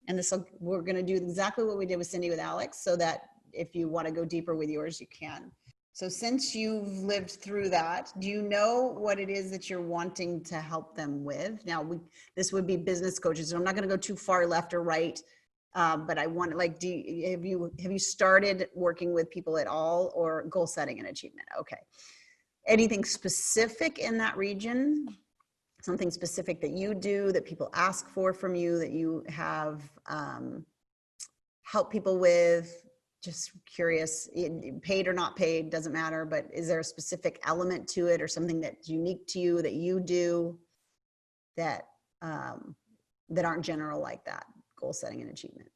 and we're going to do exactly what we did with Cindy with Alex, so that if you want to go deeper with yours, you can. So since you've lived through that, do you know what it is that you're wanting to help them with? Now, this would be business coaches, so I'm not going to go too far left or right, but I want, like, have you started working with people at all, or goal setting and achievement? Okay. Anything specific in that region? Something specific that you do, that people ask for from you, that you have helped people with? Just curious, paid or not paid, doesn't matter, but is there a specific element to it, or something that's unique to you that you do that aren't general like that? Goal setting and achievement.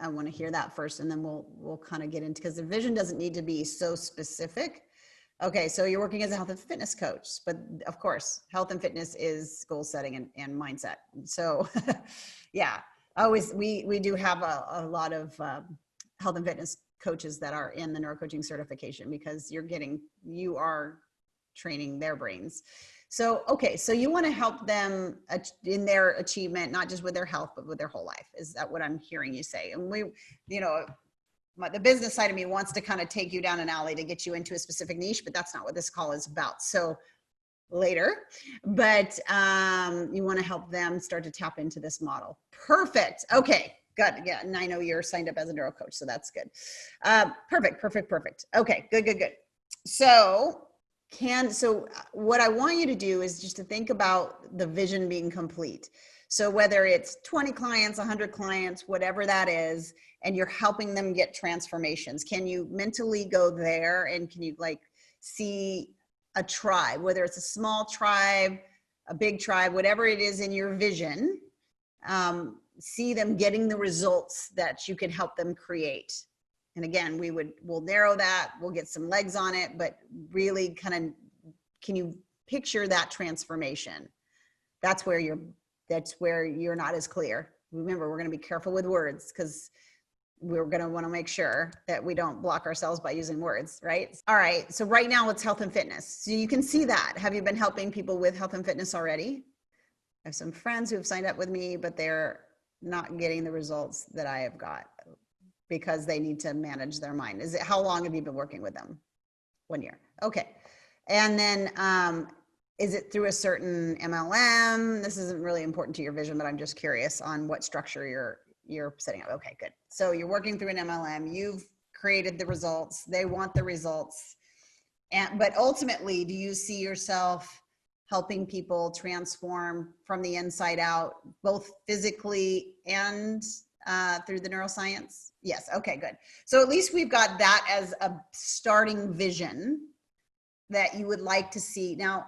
I want to hear that first, and then we'll kind of get into, because the vision doesn't need to be so specific. Okay, so you're working as a health and fitness coach, but of course, health and fitness is goal setting and mindset. So yeah, we do have a lot of health and fitness coaches that are in the neurocoaching certification, because you are training their brains. So, okay, so you want to help them in their achievement, not just with their health, but with their whole life. Is that what I'm hearing you say? And the business side of me wants to kind of take you down an alley to get you into a specific niche, but that's not what this call is about. So later, but you want to help them start to tap into this model. Perfect. Okay, good. Yeah, and I know you're signed up as a neuro coach, so that's good. Perfect. Okay, good. So what I want you to do is just to think about the vision being complete. So whether it's 20 clients, 100 clients, whatever that is, and you're helping them get transformations, can you mentally go there, and can you see a tribe, whether it's a small tribe, a big tribe, whatever it is in your vision, see them getting the results that you can help them create. And again, we'll narrow that, we'll get some legs on it, but really can you picture that transformation? That's where you're not as clear. Remember, we're going to be careful with words, because we're going to want to make sure that we don't block ourselves by using words, right? All right. So right now it's health and fitness. So you can see that. Have you been helping people with health and fitness already? I have some friends who have signed up with me, but they're not getting the results that I have got, because they need to manage their mind. How long have you been working with them? 1 year. Okay. And then, is it through a certain MLM? This isn't really important to your vision, but I'm just curious on what structure you're setting up. Okay, good. So you're working through an MLM. You've created the results. They want the results. But ultimately, do you see yourself helping people transform from the inside out, both physically and through the neuroscience? Yes. Okay, good. So at least we've got that as a starting vision that you would like to see. Now,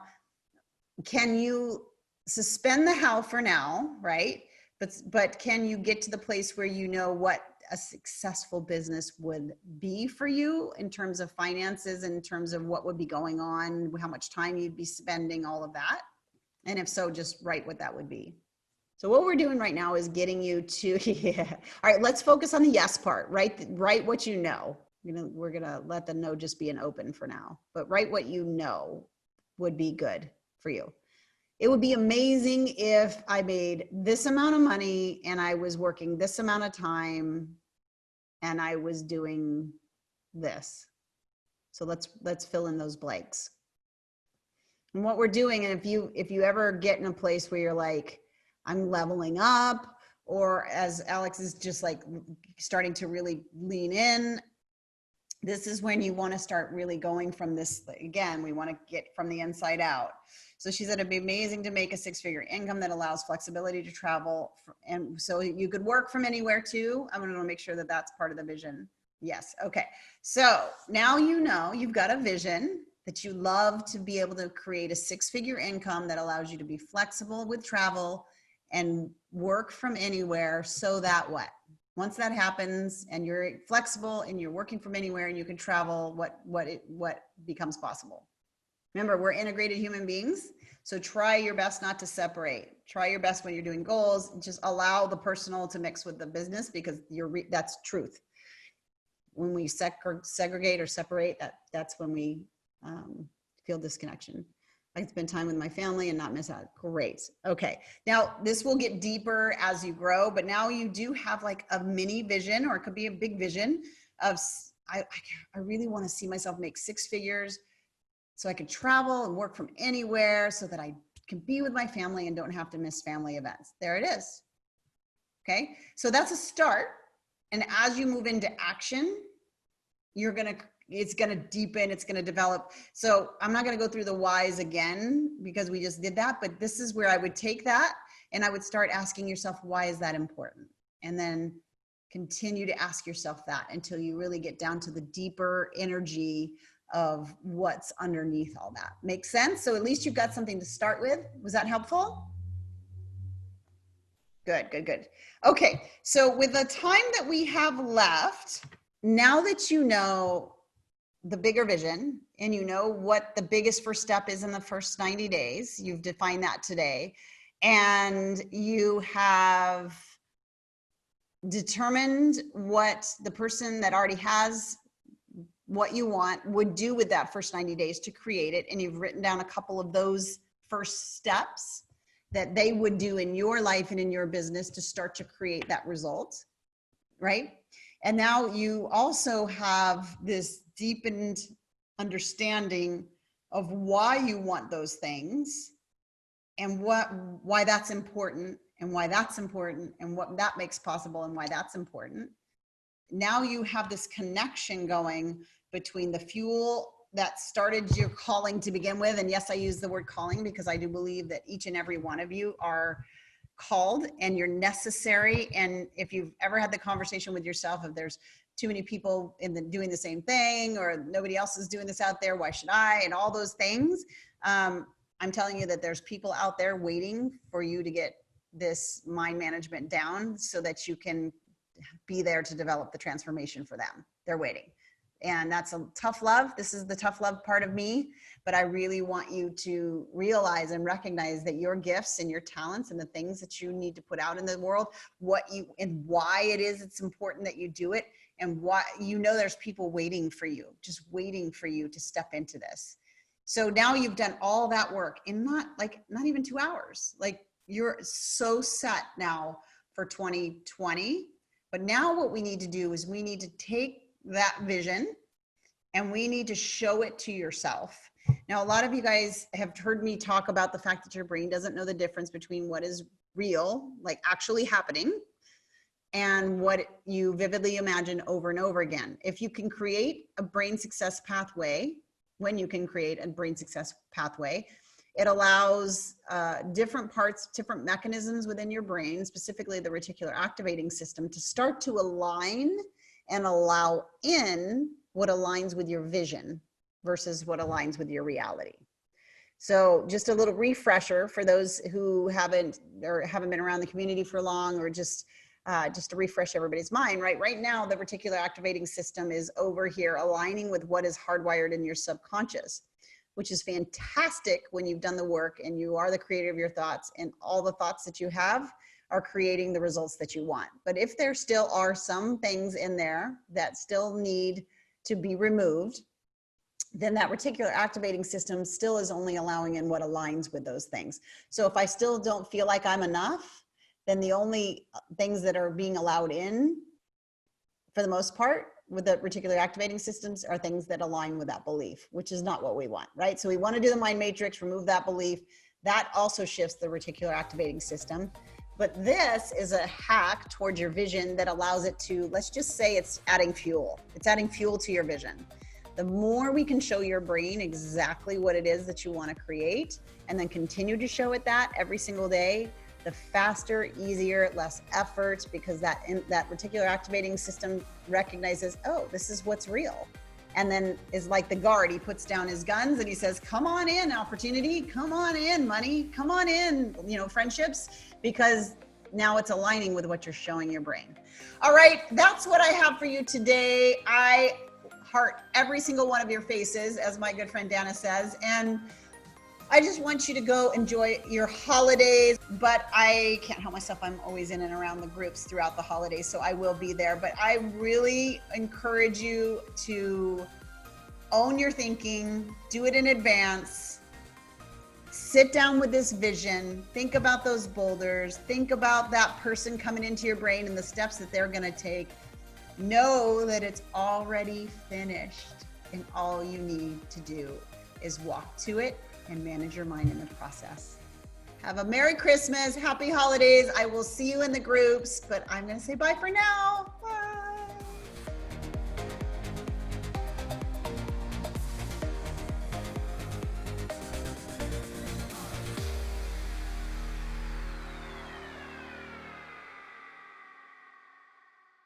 can you suspend the how for now, right? But can you get to the place where you know what a successful business would be for you in terms of finances, in terms of what would be going on, how much time you'd be spending, all of that? And if so, just write what that would be. So what we're doing right now is getting you to, yeah. All right, let's focus on the yes part. Write what you know. We're gonna let the no just be an open for now, but write what you know would be good for you. It would be amazing if I made this amount of money and I was working this amount of time and I was doing this. So let's fill in those blanks. And what we're doing, and if you ever get in a place where you're like, I'm leveling up, or as Alex is just like starting to really lean in, this is when you want to start really going from this. Again, we want to get from the inside out. So she said it'd be amazing to make a 6-figure income that allows flexibility to travel. And so you could work from anywhere too. I'm going to make sure that that's part of the vision. Yes. Okay. So now you know you've got a vision that you love to be able to create a 6-figure income that allows you to be flexible with travel and work from anywhere, so that what? Once that happens and you're flexible and you're working from anywhere and you can travel, what becomes possible? Remember, we're integrated human beings. So try your best not to separate. Try your best when you're doing goals. Just allow the personal to mix with the business, because that's truth. When we segregate or separate, that's when we feel disconnection. I can spend time with my family and not miss out. Great. Okay. Now this will get deeper as you grow, but now you do have like a mini vision, or it could be a big vision of, I really want to see myself make 6 figures so I could travel and work from anywhere, so that I can be with my family and don't have to miss family events. There it is. Okay. So that's a start. And as you move into action, it's going to deepen, it's going to develop. So I'm not going to go through the whys again, because we just did that, but this is where I would take that and I would start asking yourself, why is that important? And then continue to ask yourself that until you really get down to the deeper energy of what's underneath all that. Makes sense? So at least you've got something to start with. Was that helpful? Good, good, good. Okay, so with the time that we have left, now that you know the bigger vision and you know what the biggest first step is in the first 90 days, you've defined that today, and you have determined what the person that already has what you want would do with that first 90 days to create it, and you've written down a couple of those first steps that they would do in your life and in your business to start to create that result, right? And now you also have this deepened understanding of why you want those things, and why that's important, and why that's important, and what that makes possible, and why that's important. Now you have this connection going between the fuel that started your calling to begin with. And yes, I use the word calling because I do believe that each and every one of you are called and you're necessary. And if you've ever had the conversation with yourself, if there's too many people doing the same thing, or nobody else is doing this out there, why should I? And all those things. I'm telling you that there's people out there waiting for you to get this mind management down so that you can be there to develop the transformation for them. They're waiting. And that's a tough love. This is the tough love part of me, but I really want you to realize and recognize that your gifts and your talents and the things that you need to put out in the world, and why it is it's important that you do it, and why, there's people waiting for you, just waiting for you to step into this. So now you've done all that work in not even 2 hours. Like, you're so set now for 2020. But now what we need to do is we need to take that vision and we need to show it to yourself. Now, a lot of you guys have heard me talk about the fact that your brain doesn't know the difference between what is real, like actually happening, and what you vividly imagine over and over again. If you can create a brain success pathway, when you can create a brain success pathway, it allows different parts, different mechanisms within your brain, specifically the reticular activating system, to start to align and allow in what aligns with your vision versus what aligns with your reality. So just a little refresher for those who haven't been around the community for long, or just to refresh everybody's mind, right? Right now, the reticular activating system is over here aligning with what is hardwired in your subconscious, which is fantastic when you've done the work and you are the creator of your thoughts, and all the thoughts that you have are creating the results that you want. But if there still are some things in there that still need to be removed, then that reticular activating system still is only allowing in what aligns with those things. So if I still don't feel like I'm enough, then the only things that are being allowed in, for the most part, with the reticular activating systems are things that align with that belief, which is not what we want, right? So we want to do the mind matrix, remove that belief. That also shifts the reticular activating system. But this is a hack towards your vision that allows it to, let's just say it's adding fuel. It's adding fuel to your vision. The more we can show your brain exactly what it is that you want to create, and then continue to show it that every single day, the faster, easier, less effort, because that reticular activating system recognizes, oh, this is what's real. And then is like the guard, he puts down his guns and he says, come on in, opportunity, come on in, money, come on in, friendships, because now it's aligning with what you're showing your brain. All right, that's what I have for you today. I heart every single one of your faces, as my good friend Dana says, and I just want you to go enjoy your holidays, but I can't help myself. I'm always in and around the groups throughout the holidays, so I will be there. But I really encourage you to own your thinking, do it in advance, sit down with this vision, think about those boulders, think about that person coming into your brain and the steps that they're gonna take. Know that it's already finished, and all you need to do is walk to it and manage your mind in the process. Have a Merry Christmas, Happy Holidays. I will see you in the groups, but I'm going to say bye for now. Bye.